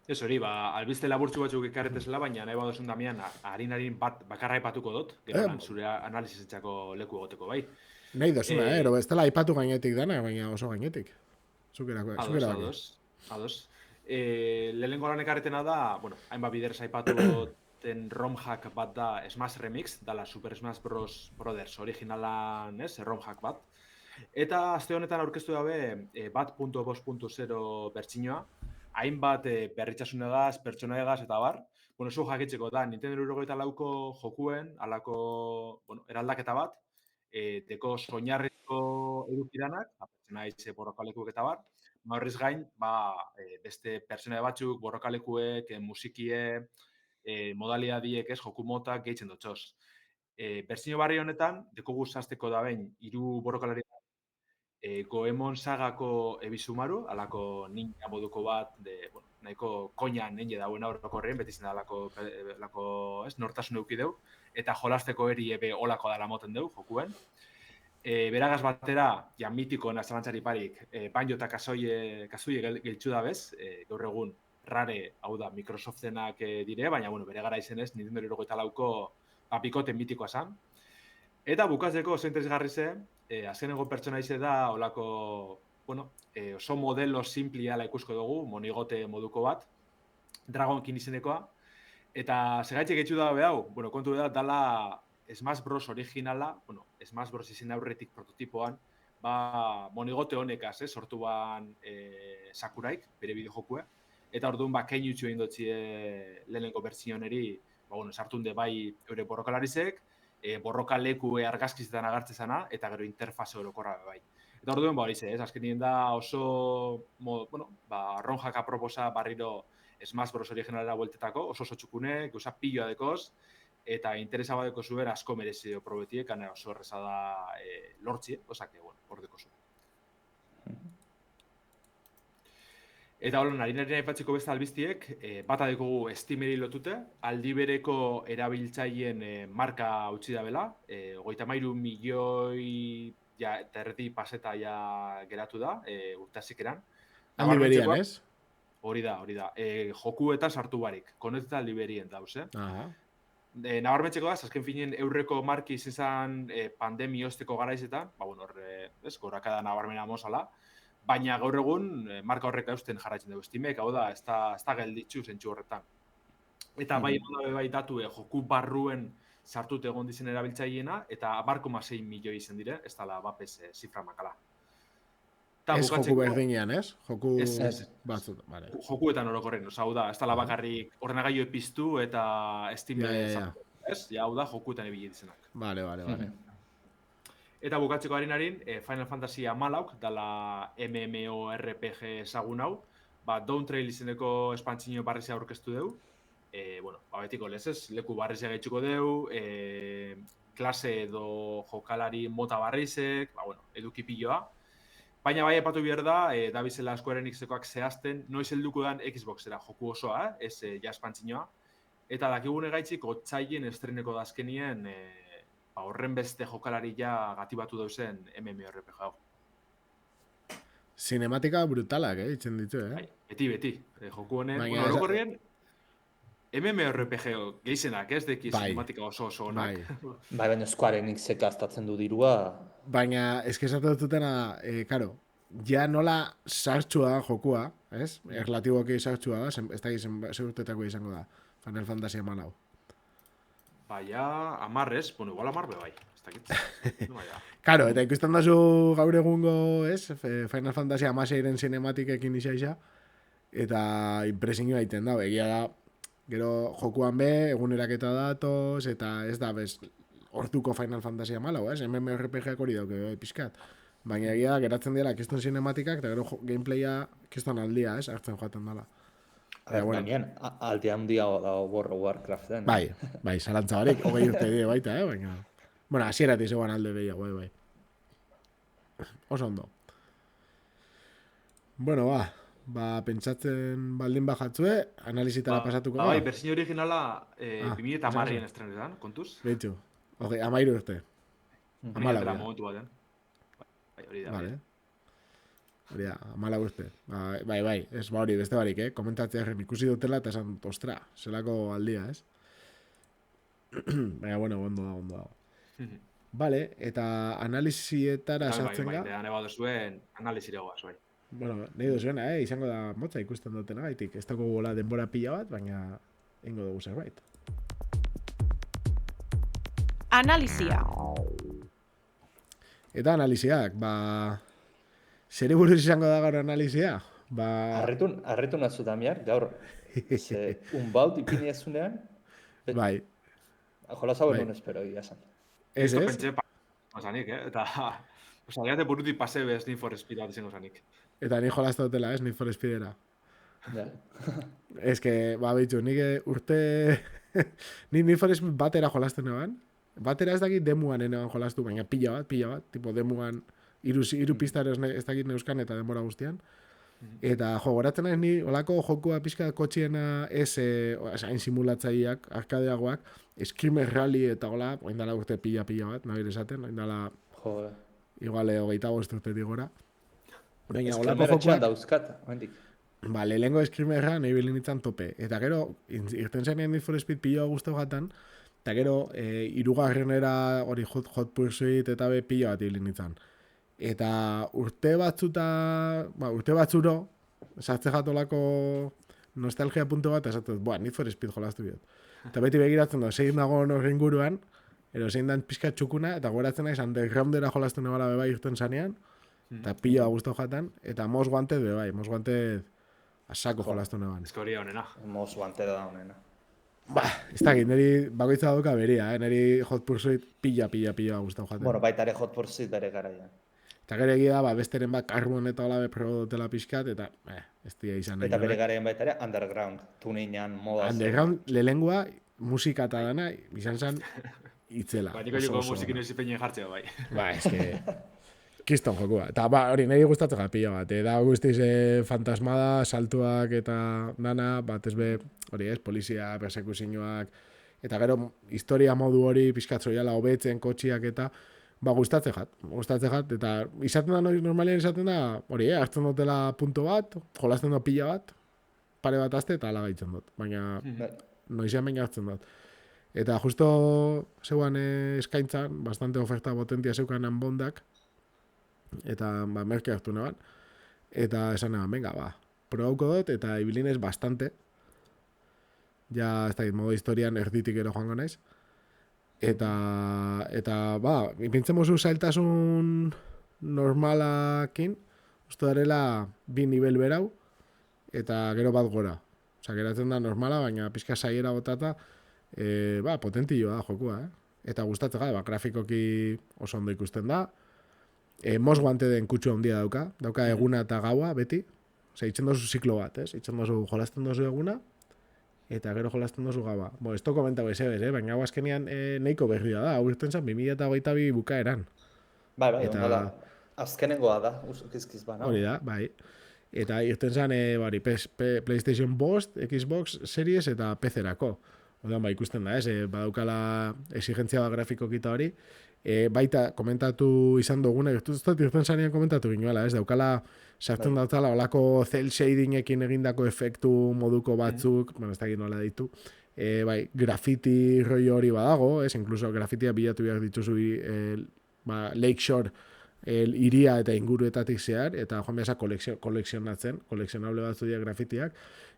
C: Ez hori, albiste laburtxu batzuk ekarretezela, baina nahi badozun Damian, harin bakarra aipatuko dut, gero zure analizizentzako leku egoteko, bai.
B: Nahi dozuna, ero, ez dela aipatu gainetik dana, baina oso gainetik.
C: Ados. Lehenengo lan ekarretena da, bueno, hainbat biderez aipatu ROM hack bat da Smash Remix, dala Super Smash Bros. Brothers originalan, ROM hack bat. Eta aste honetan aurkeztu dabe bat.5.0 bertsinoa, hainbat berritxasunegaz, pertsonaegaz eta bar. Bueno, zu jakitzeko da, Nintendo 64ko jokuen, alako, bueno, eraldaketa bat, deko soinarriko edukiranak, pertsonaitze borrokalekuek eta bar. Horrez gain, beste pertsonaia batzuk, borrokalekuek, musikie, modalidadiek ez, joku motak gehitzen dutxoz. Bertsio barri honetan, dekogu zazteko da behin, 3 borrokalari Goemon sagako Ebizumaru, alako ninja moduko bat, nahiko koinan nenge dauen aurrokorrien, beti zen alako nortasun eukideu, eta jolasteko eri ebe olako dala moten deu, jokuen. Beragaz batera, ja mitiko nazalantzari parik, banjo eta kazuie giltxu da bez, gaur egun rare, hau da, Microsoftenak dire, baina, bueno, bere gara izenez, Nintendo 64ko bikote mitikoa zan. Eta bukatzeko oso interesgarri ze, azkenengo pertsona ize da, olako, bueno, oso modelo simpliala ikusko dugu, monigote moduko bat, Dragonkin izenekoa, eta segaitxek etxu da hau, bueno, kontu da, dala Smash Bros. Originala, bueno, Smash Bros. Izen aurretik prototipoan, monigote honekaz, sortu ban Sakuraik, bere bideojokue, eta orduan keinu itxu egin dutxie lehenengo bertsioneri, bueno, sartunde bai eure borrokalarizek, borrokaleku argazkizetan agartze zana, eta gero interfaze orokorra bai. Eta orduan, hori ze, azkenien da oso, bueno, ronjak aproposa barriro Smash Bros. Originalera bueltetako, oso txukune, gauza pilloa dekoz, eta interesa badeko zuen asko merezi probetiek, gana oso erreza da lortzie, osake, bueno, hor deko zuen. Eta hola, narinaren aipatzeko beste albiztiek, bata dekogu Steameri lotute, aldi bereko erabiltzaileen marka utzi da bela, 33 milioi eta erdi paseta ja geratu da, urtazik eran.
B: Liberian, ez?
C: Hori da. Joku eta sartu barik. Konekta Liberien dauz,
B: Aha.
C: Nabarmentzeko da, azken finen eurreko marki izan pandemi osteko garaizetan, ez, gorakada nabarmena mozala, baina gaur egun marka horrek eusten jarraitzen dugu Steamek, hau da, ez da gelditzu zentsu horretan. Eta bai datu joku barruen sartut egon dizen erabiltzaileena, eta 1,6 milioi izan dire, ez dala bapes zifra makala.
B: Ez joku berdinean, ez? Joku
C: Ez.
B: batzut, bale.
C: Jokuetan orokorren, hau da, ez dala bakarrik ordenagailu piztu eta Steam ez? Ja, hau da, jokuetan ibili dizenak.
B: Vale.
C: Eta bukatzeko harin, Final Fantasy XIV, dala MMORPG ezagun hau, Dawntrail izeneko espantzino barrizea aurkeztu dugu. Betiko lezez, leku barrizea gaitxuko dugu, klase edo jokalari mota barrizek, eduki piloa. Baina bai epatu behar da, dabizela Square Enixekoak zehazten, noiz helduko dan Xboxera joku osoa, ez espantzinoa. Eta dakigune gaitzik, otzailen estreneko dazkenien, horren beste jokalari ja gatibatu dauzen MMORPG hau.
B: Cinematika brutalak, itzen ditu,
C: Beti. Joku honen, orokorrien, MMORPG gehizenak, ez deki cinematika oso onak.
A: Baina Square Enixek gastatzen du dirua.
B: Baina, eskezatu dutena, karo, ja nola sartxua jokua, ez? Erlatiboki sartxua da, ez da segurtetako izango da, Final Fantasy XIV.
C: Baina, 10 ez, igual 10 bai, ez dakit.
B: Karo, eta ikusten dazu gaur egungo, ez? Final Fantasy XVIren cinematikekin isa, eta impresinioa egiten da, egia da, gero jokuan be, eguneraketa datoz, eta ez da, bez, hortuko Final Fantasy XIV, ez? MMORPGak hori dauke, pixkat. Baina egia geratzen dira kiston cinematikak, eta gero gameplaya kiston aldia, ez? Hartzen joaten dela.
A: Gainean, aldia handia da World of Warcraften.
B: Bai, zalantza barik, 20 urte die baita, baina... Bueno, asieratik zegoen alde gehiago, bai. Oso ondo. Bueno, pentsatzen baldin bajatzue, analizitara pasatuko da.
C: Bai, berzin originala 2010 estrenetan, kontuz?
B: Beitu, 13 urte. 14
C: momentu batean. Hori da.
B: Vale. Hori da, 14 urte. Bai, ez hori beste barik, komentatzea ikusi dutela eta esan, ostra, zelako aldia, ez? Baina, ondo da. Vale, eta analizietara sartzen ga.
C: Bai, nahi duzuen analizire goaz, bai.
B: Bueno, nahi duzuena, izango da motza ikusten dutena gaitik. Ez dago gola denbora pila bat, baina ingo dugu zerbait.
D: Analizia.
B: Eta analiziak, zere buruz izango da gaur analizia?
A: Arretu nazu Damiar, gaur. Baut ipini ezunean.
B: Bai.
A: Jolas hau non espero, egia esan.
B: Ez?
C: Pentsa, pasanik, eta... Osaliate burutik pase bez Need for Speed bat izango zanik.
B: Eta ni jolazta dutela, ez? Need for Speedera.
A: Ja.
B: Ez que, bitxu, nik urte... Ni Need for Speed batera jolazten eban. Batera ez dakit demuan eneban jolaztu, baina pila bat, tipo demuan iru pistaro ez dakit neuskan eta denbora guztian. Eta goratzen nahi ni, olako jokua pixka kotxiena ez hain simulatzaileak, arkadeagoak, Screamer Rally eta hola, oindala urte pila bat, nahi esaten, oindala... Igual 25 urtetik gora. Baina olako jokuak...
A: dauzkat, hendik.
B: Lehengo Screamerra nahi bilin nintzen tope. Eta gero, irten zenean Need for Speed pila guztu gatan, eta gero, hirugarrenera hori Hot Pursuit eta pila bat bilin nintzen. Eta urte batzuro, sartze jatolako nostalgia punto bat, esatuz, Need for Speed jolaztu biot. Eta beti begiratzen da, zein dago horren guruan, ero zein dan pizka txukuna, eta goratzen naiz, undergroundera jolaztu nebala bebai irten zanean, eta pila guztu jatan, eta Most Wanted bebai, Most Wanted asako jolaztu neban.
C: Ez hori honena.
A: Most Wanted da honena.
B: Ez dakit, niri bakoitza dauka beria, niri Hot Pursuit pila guztu jaten.
A: Bueno, baita ere Hot Pursuit bere garaian.
B: Eta gero egia da, besteren Carbon eta hola probo dutela pixkat, eta ez dira izan nahi.
A: Eta bere garaian baita ere Underground, tunean, moda.
B: Underground, lehengua, musika eta dana, izan zen itzela.
C: Niko joko musikin ez ipeinen jartzea, bai.
B: Ez que... Kiston jokua. Eta hori, nahi gustatzen pila bat. Da guztiz fantasmada, saltuak eta dana, bat ez be, hori ez, polizia, persekuzioak, eta gero historia modu hori, pixkatzo jala hobetzen, kotxiak eta, gustatze jat, eta izaten da, normalean izaten da, hori, hartzen dutela punto bat, jolasten dut pila bat, pare bat aste eta ala gaitzen dut, baina noizean baina hartzen dut. Eta justo zeuan eskaintzan, bastante oferta potentia zeukan Unboundak, eta merke hartu neban, eta esan neban, venga, probauko dut, eta ibilinez bastante, ja, ez da, modo historian erditik ero joango naiz, eta ipintzen mozu zailtasun normalakin, uste darela bi nivel berau, eta gero bat gora. Osa, geratzen da normala, baina pixka saiera botata, potentilloa da jokua, Eta gustatzen gara, grafikoki oso ondo ikusten da. Mos guante den kutsu handia dauka eguna eta gaua, beti. Osa, itzen dozu ziklo bat, Itzen dozu jolasten dozu eguna, eta gero jolasten dozu gaua. Ez to komentau ezebez, baina hau azkenean nahiko berria da. Hau irten zen 2022 bukaeran.
A: Bai, ondala, azkenengoa da, uzkizkiz bana.
B: Hori da, bai. Eta irten zen PlayStation Bost, Xbox Series eta PC-erako. Odan, ikusten da, badaukala exigentzia grafikokita hori. Baita, komentatu izan duguna, irten zanean komentatu ginuela, daukala sartzen dautala olako cel shadingekin egindako efektu moduko batzuk, ez da nola ditu, graffiti rollo hori badago, incluso graffitia bilatu behar dituzu Lakeshore iria eta inguruetatik zehar, eta joan behar kolekzionatzen, kolekzionable batzu dira graffitiak,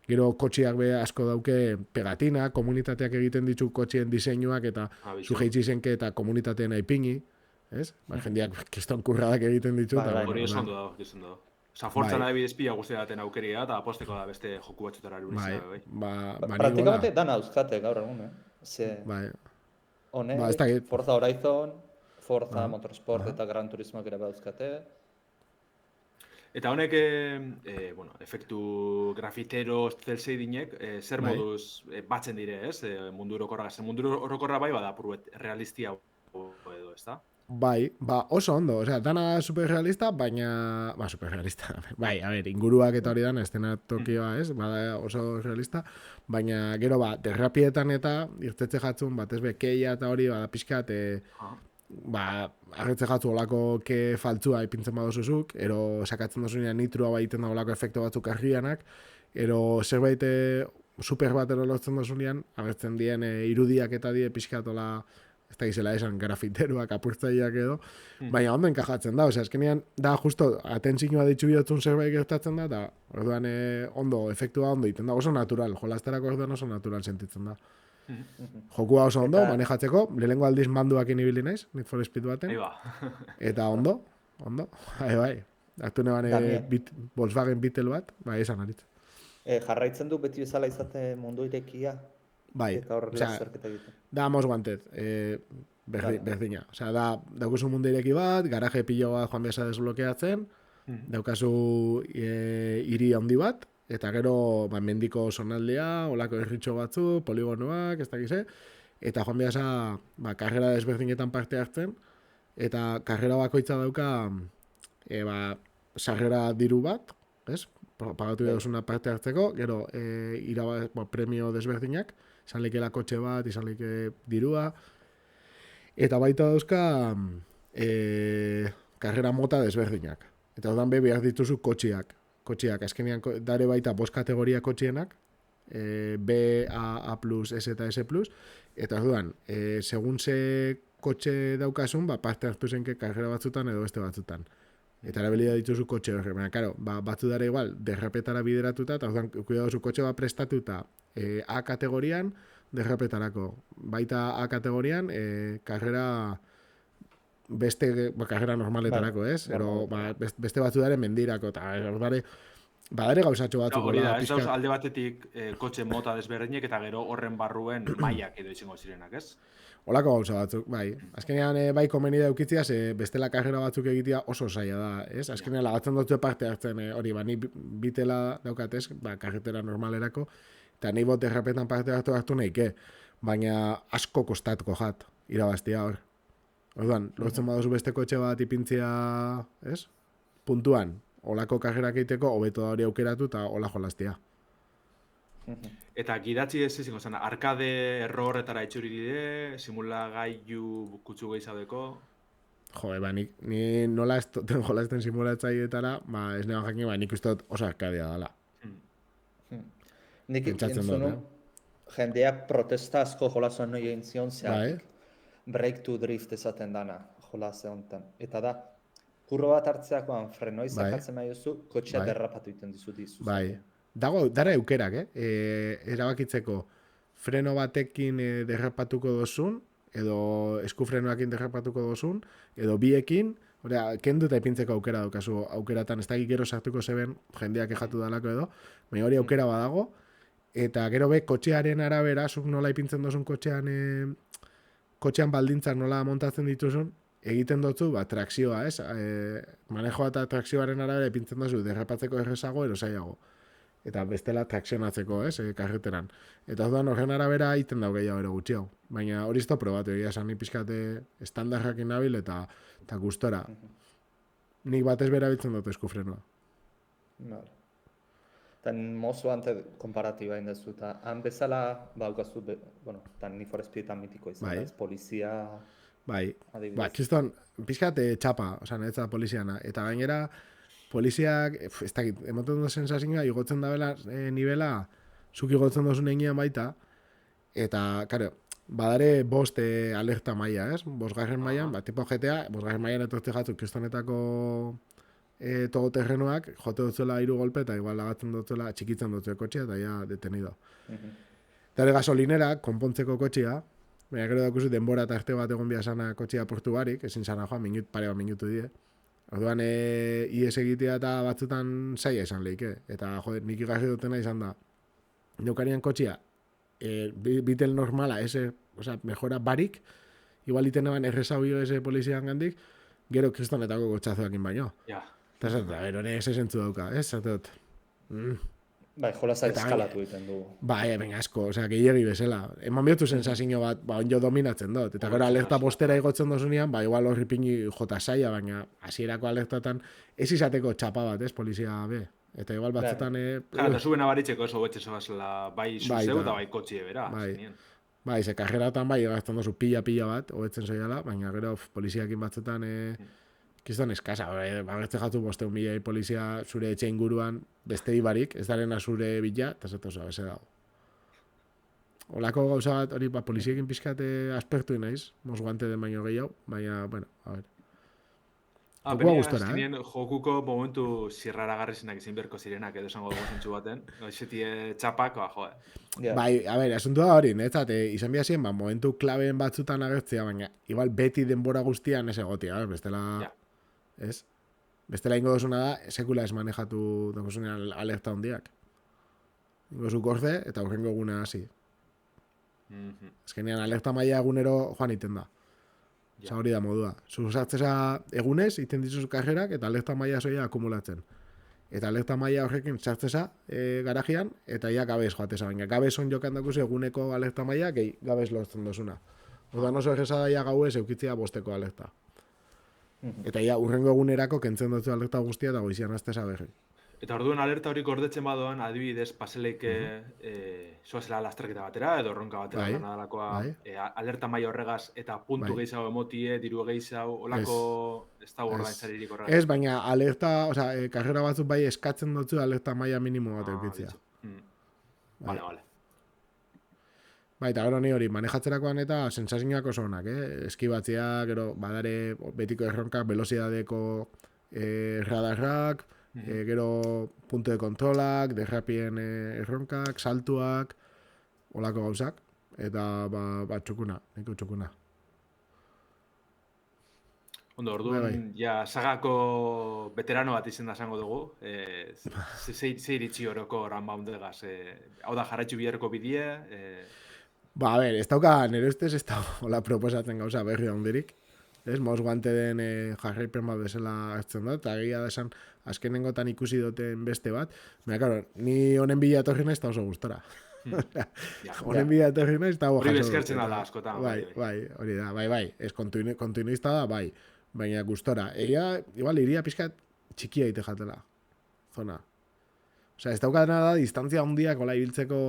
B: gero kotxiak be asko dauke pegatina, komunitateak egiten ditu kotxien diseinuak, eta zu jeitzi zenke eta komunitateen aipingi, ez? Jendeak kiston kurradak egiten ditu.
C: Hori esan dago. Osa, fortzan adibidez pila guztia daten aukeria, eta aposteko da beste joku batzutara erunizia, bai.
A: Praktikamente dana euskate gaur egun, Hone, Forza Horizon, Forza Motorsport eta Gran Turismoak ere dauzkate.
C: Eta honek, efektu grafitero cel shadingek, zer moduz batzen dire, ez? Mundu orokorra. Mundu orokorra bai bada apuruet realistia edo, ez da?
B: Bai, oso ondo, dana superrealista, baina... superrealista, bai, a ver, inguruak eta hori dana, estena Tokioa, ez? Bada oso realista, baina gero, derrapietan eta irtetze jatzun, batez keia eta hori, pixkat, arretze jatzu olako ke faltzua ipintzen badozuzuk, ero sakatzen dozunean nitroa baiten da olako efektu batzuk argianak, ero zerbait super bat lortzen dozunean, agertzen dien irudiak eta die pixkatola, ez da gizela esan grafiteruak, apurtzaileak edo, baina ondo enkajatzen da, azkenean da justo atentzioa ditzu bihotzun zerbait gertatzen da, eta orduan ondo, efektua ondo iten da, oso natural, jolazterako orduan oso natural sentitzen da. Jokua oso ondo, manejatzeko, lehenengo aldiz manduakin ibili naiz, Need for Speed baten, eta ondo, bai, hartu neban Volkswagen Beetle bat, bai, esan aritz.
A: Jarraitzen du beti bezala izate mundu irekia?
B: Bai, da mos guantet, berdina. Daukazu mundu ireki bat, garaje pilo bat joan behar desblokeatzen, daukazu hiri handi bat, eta gero mendiko zonaldea, olako erritxo batzu, poligonoak, ez dakize, eta joan behar karrera desberdinetan parte hartzen, eta karrera bakoitza dauka sarrera diru bat, ez? Pagatu duzuna parte hartzeko, gero premio desberdinak, izan leikela kotxe bat, izan leike dirua, eta baita dauzka karrera mota desberdinak. Eta odan behar dituzu kotxiak, azkenean dare baita 5 kategoria kotxienak, B, A+, S eta S+, eta orduan, segun ze kotxe daukasun, parte hartu zenke karrera batzutan edo beste batzutan. Eta erabilia dituzu kotxe horre, baina, batzu dara igual, derrapetara bideratuta, eta orduan, kuidadozu kotxe bat prestatuta A kategorian, derrapetarako. Baita A kategorian, karrera karrera normaletarako, ez? Beste batzu dara mendirako, eta badare gauzatxo batzuk.
C: Hori da, ez dauz alde batetik kotxe mota desberdinek, eta gero horren barruen mailak edo izango zirenak, ez?
B: Olako gauza batzuk, bai. Azkenean, bai, komeni da eukitzia, bestela karrera batzuk egitea oso zaila da, ez? Azkenean, lagatzen dutzu parte hartzen, hori, ni bitela daukatez, karretera normalerako, eta nahi bot derrapetan parte hartu nahike, baina asko kostatuko jat, irabaztia hor. Orduan, lortzen baduzu beste kotxe bat ipintzia, ez? Puntuan, olako karrerak egiteko, hobeto da hori aukeratu eta hola jolaztia.
C: Eta gidatzi ez izango zen, arkade errorretara itxuri dide, simulagailu kutsu gehizaudeko?
B: Jo, ni nola ez duten jolasten simulatzaietara, ez neban jakin, nik uste dut oso arkadia dela.
A: Nik
B: Pentsatzen
A: entzun
B: dut,
A: nun, jendeak protesta asko jolasoan noi egin zion zeatik. Break to drift esaten dana jolase honetan. Eta da, kurro bat hartzeakoan frenoi sakatzen nahi duzu, kotxea derrapatu egiten dizuti zuzen.
B: Dara eukerak, erabakitzeko freno batekin derrapatuko dozun, edo eskufrenoakin derrapatuko dozun, edo biekin, kendu eta ipintzeko aukera daukazu aukeratan, ez da gero sartuko zeben jendeak ejatu dalako edo, baina hori aukera badago, eta gero kotxearen arabera, zuk nola ipintzen dozun kotxean baldintzak nola montatzen dituzun, egiten dutzu, trakzioa, ez? Manejoa eta trakzioaren arabera ipintzen dozu, derrapatzeko errezago, erosaiago. Eta bestela trakzionatzeko, ez? Karreteran. Eta orduan horren arabera egiten dau gehiago ero gutxi hau. Baina hori ez da probatu, egia esan, ni pixkate estandarrakin nabil eta gustora. Nik batez bera bitzen dut eskufrenoa.
A: Vale. Eta mozu ante komparatiba indezu, eta han bezala, daukazu, eta Need for Speedetan mitiko izan, ez polizia...
B: Kiston, pixkate txapa, ez poliziana, eta gainera, poliziak, ez dakit, emoten dut sensazioa, igotzen da nivela, zuk igotzen dozun egian baita, eta, karo, badare bost alerta maila, ez? Bosgarren mailan, tipo GTA, bosgarren mailan etortze jatzuk kristonetako todoterrenoak, jote dutzuela 3 golpe, eta igual lagatzen dutzuela, txikitzen dutzuela kotxea, eta ja detenido. Eta gasolinera, konpontzeko kotxea, baina gero dakuzu denbora eta arte bat egon biasana kotxea portu barik, ezin zana joan, pare bat minutu die. Orduan, ies egitea eta batzutan zaila izan lehike. Eta, joder, nik igarri dutena izan da. Neukarian kotxea, bitel normala, mejora barik, igual iten eban errezau ese polizian gandik, gero kristonetako kotxazoakin baino.
C: Ja.
B: Eta gero ese zentzu dauka, ez? Zateot.
A: Bai, jolasa eskalatu egiten du.
B: Bai, venga, asko, gehiagi bezala. Eman bihotzu sensazio bat, onjo dominatzen dut. Eta gero alerta postera igotzen dozunean, igual horri pini jota saia, baina hasierako alertatan ez izateko txapa bat, ez, polizia be. Eta igual batzutan...
C: Eta zuen abaritzeko eso betxe zoazela, bai zuzeu eta bai kotxie bera.
B: Bai, ze kajeratan bai, egazten dozu pila bat, hobetzen zoiala, baina gero poliziakin batzutan... Kiston eskasa, bagertze jatu 500.000 polizia zure etxe inguruan beste ibarik, ez darena zure bila, eta zeto oso, beze dago. Olako gauza bat, hori, poliziekin pixkate aspertu naiz, mos guante den baino gehiago, baina, bueno, a ver.
C: Benia, azkenien jokuko momentu zirraragarrizenak izin berko zirenak, edo esango dugu zentzu baten, noizetie txapak, joder.
B: Bai, a ver, asuntu da hori, izan biazien, momentu klabeen batzutan agertzea, baina, igual beti denbora guztian ez egotia, bestela... Ez? Bestela ingo dozuna da, sekula ez manejatu dagozunean alerta hondiak. Ingo zu gorze eta horrengo eguna hasi. Ezkenean alerta maila egunero joan iten da. Osa hori da modua. Zu sartzeza egunez, iten dizuzu karrerak, eta alerta maila zoia akumulatzen. Eta alerta maila horrekin sartzeza garajian, eta ja gabez joateza. Baina gabez on jokan dakuzu eguneko alerta maila, gehi gabez lortzen dozuna. Oda oso egesa daia gauez eukitzea bosteko alerta. Eta ja, urrengo egunerako kentzen dutzu alerta guztia eta goizian azteza berri.
C: Eta orduan alerta hori gordetzen badoan, adibidez, paseleike zoazela lastraketa batera, edo ronka batera nadalakoa, alerta maila horregaz, eta puntu gehiago emotie, diru gehiago, olako ez da ordaintzaririk horregaz.
B: Ez, baina alerta, karrera batzuk bai eskatzen dutzu alerta maila minimo bat eukitzea.
C: Vale.
B: Bai, eta gero ni hori, manejatzerakoan eta sensazioak oso honak, eskibatzea, gero badare betiko erronkak, velozidadeko radarrak, gero punto de kontrolak, derrapien erronkak, saltuak, olako gauzak, eta txukuna, neko txukuna.
C: Ondo, orduan, ja, sagako veterano bat izen da zango dugu, ze iritzi horoko oran baundegaz, hau da jarraitzu biherreko bidie,
B: a ber, ez dauka, nire ustez ez da hola proposatzen gauza berri handirik. Ez, maus guante den jarraipen bat bezala hartzen dut, eta egia da esan azkenengotan ikusi duten beste bat. Baina, karo, ni honen bila etorri naiz eta oso gustora. Honen bila etorri naiz eta
C: hori bezkertzen da askotan.
B: Bai, hori da, bai, ez kontinuista da, bai, baina gustora. Egia, igual, iria pixkat txikia ite jatela, zona. Osea, ez dauka dena da, distantzia handiak hola ibiltzeko...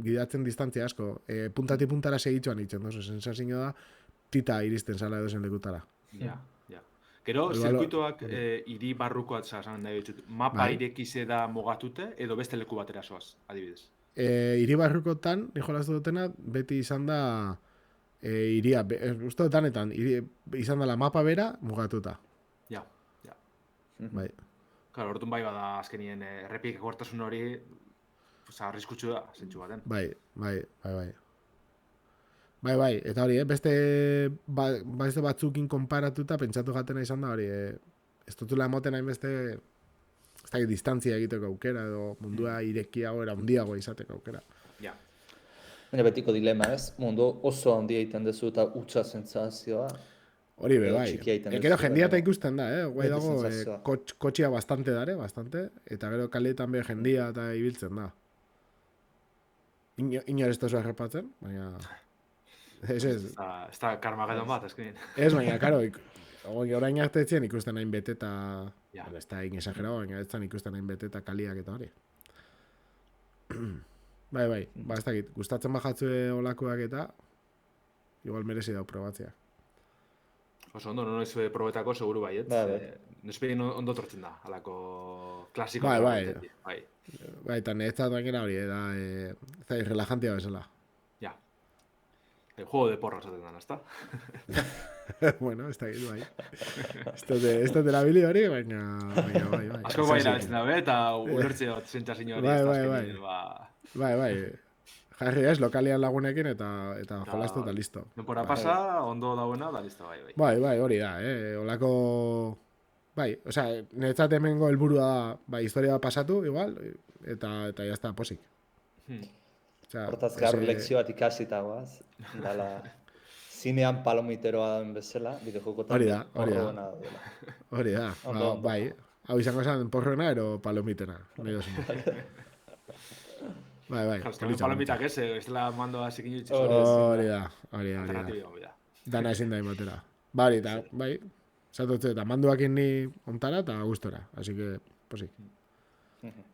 B: gidatzen distantzia asko. Puntati puntara segitzuan itzen dozu. Sensazio da, tita iristen zala edozen lekutara.
C: Ja. Gero,
B: Igual-
C: zirkuitoak hiri barrukoa esan nahi ditut. Mapa
B: Bai.
C: irekize da mugatute, edo beste leku batera zoaz, adibidez.
B: Hiri barrukotan, ni jolastu dutena, beti izan da iria, uste dut danetan, izan dela mapa bera mugatuta.
C: Ja.
B: Bai.
C: Claro, orduan bai bada azkenien errepik gortasun hori arriskutsu da, zentsu baten.
B: Bai, eta hori, beste batzukin konparatuta pentsatu jatena izan da hori, ez dutula emoten hainbeste, ez da distantzia egiteko aukera, edo mundua irekiago era handiago izateko aukera.
C: Ja.
A: Baina betiko dilema, ez? Mundu oso handia egiten dezu eta utza sentsazioa.
B: Hori be,
A: Edo
B: bai.
A: txikia egiten
B: Gero
A: duzu,
B: jendia eta
A: baina-
B: ikusten da, guai
A: Beti
B: dago,
A: sentsazioa.
B: kotxia bastante dare, bastante, eta gero kaletan be jendia eta ibiltzen da. Inor ez tozu errepatzen, baina... Ez.
C: Ez da karmageddon bat, azkenien.
B: Ez, baina, karo, orain arte etzien ikusten hain bete eta...
C: Ja.
B: Ez da egin exagerado, baina ez ikusten hain bete eta kaliak eta hori. Bai, ez dakit, gustatzen bajatzue olakoak eta... Igual merezi dau probatzea.
C: Oso ondo, noiz probetako seguru baiet.
A: Bai.
C: Nespegin ondo tortzen da, alako klasiko.
B: Bai.
C: Bai.
B: Bai, eta niretzat gainera hori, ez da irrelajantia bezala.
C: Ja. El juego de porra esaten dan, ezta?
B: Bueno, ez dakit, bai. Ez dut erabili hori, baina bai.
C: Asko bai erabiltzen dabe, eta ulertze dut sentsazio hori.
B: Bai. Jarri ez, lokalian lagunekin eta jolastu eta listo.
C: Denpora pasa, ondo dauena, da listo, bai.
B: Bai, hori da, olako... Bai, osea, niretzat hemengo helburua da, historia pasatu, igual, eta jazta, posik.
A: Hortaz gaur lekzio bat ikasita guaz. Dala, zinean palomiteroa den bezala, bideojokotan porroena dela.
B: Hori da, bai. Hau izango zen porroena ero palomitena. Bai.
C: Palomitak ez dela mandoa zikin jutxez.
B: Hori da. Dana ezin da imatera. Bai, eta, bai, zatotze, eta manduakin ni ontara eta gustora. Así que, posik.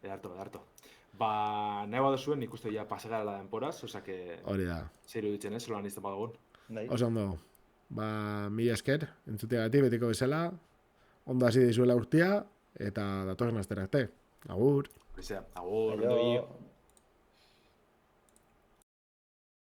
C: Edarto. Ba, nahi badu zuen ikuste ja pasagara la denporaz, oza que...
B: Hori da.
C: Zeiru ditzen ez, zolan izan badagun.
B: Oso ondo. Ba, mila esker, entzuteagatik betiko bezala, ondo hasi dizuela urtia, eta datorren astera arte. Agur.
C: Agur, ondo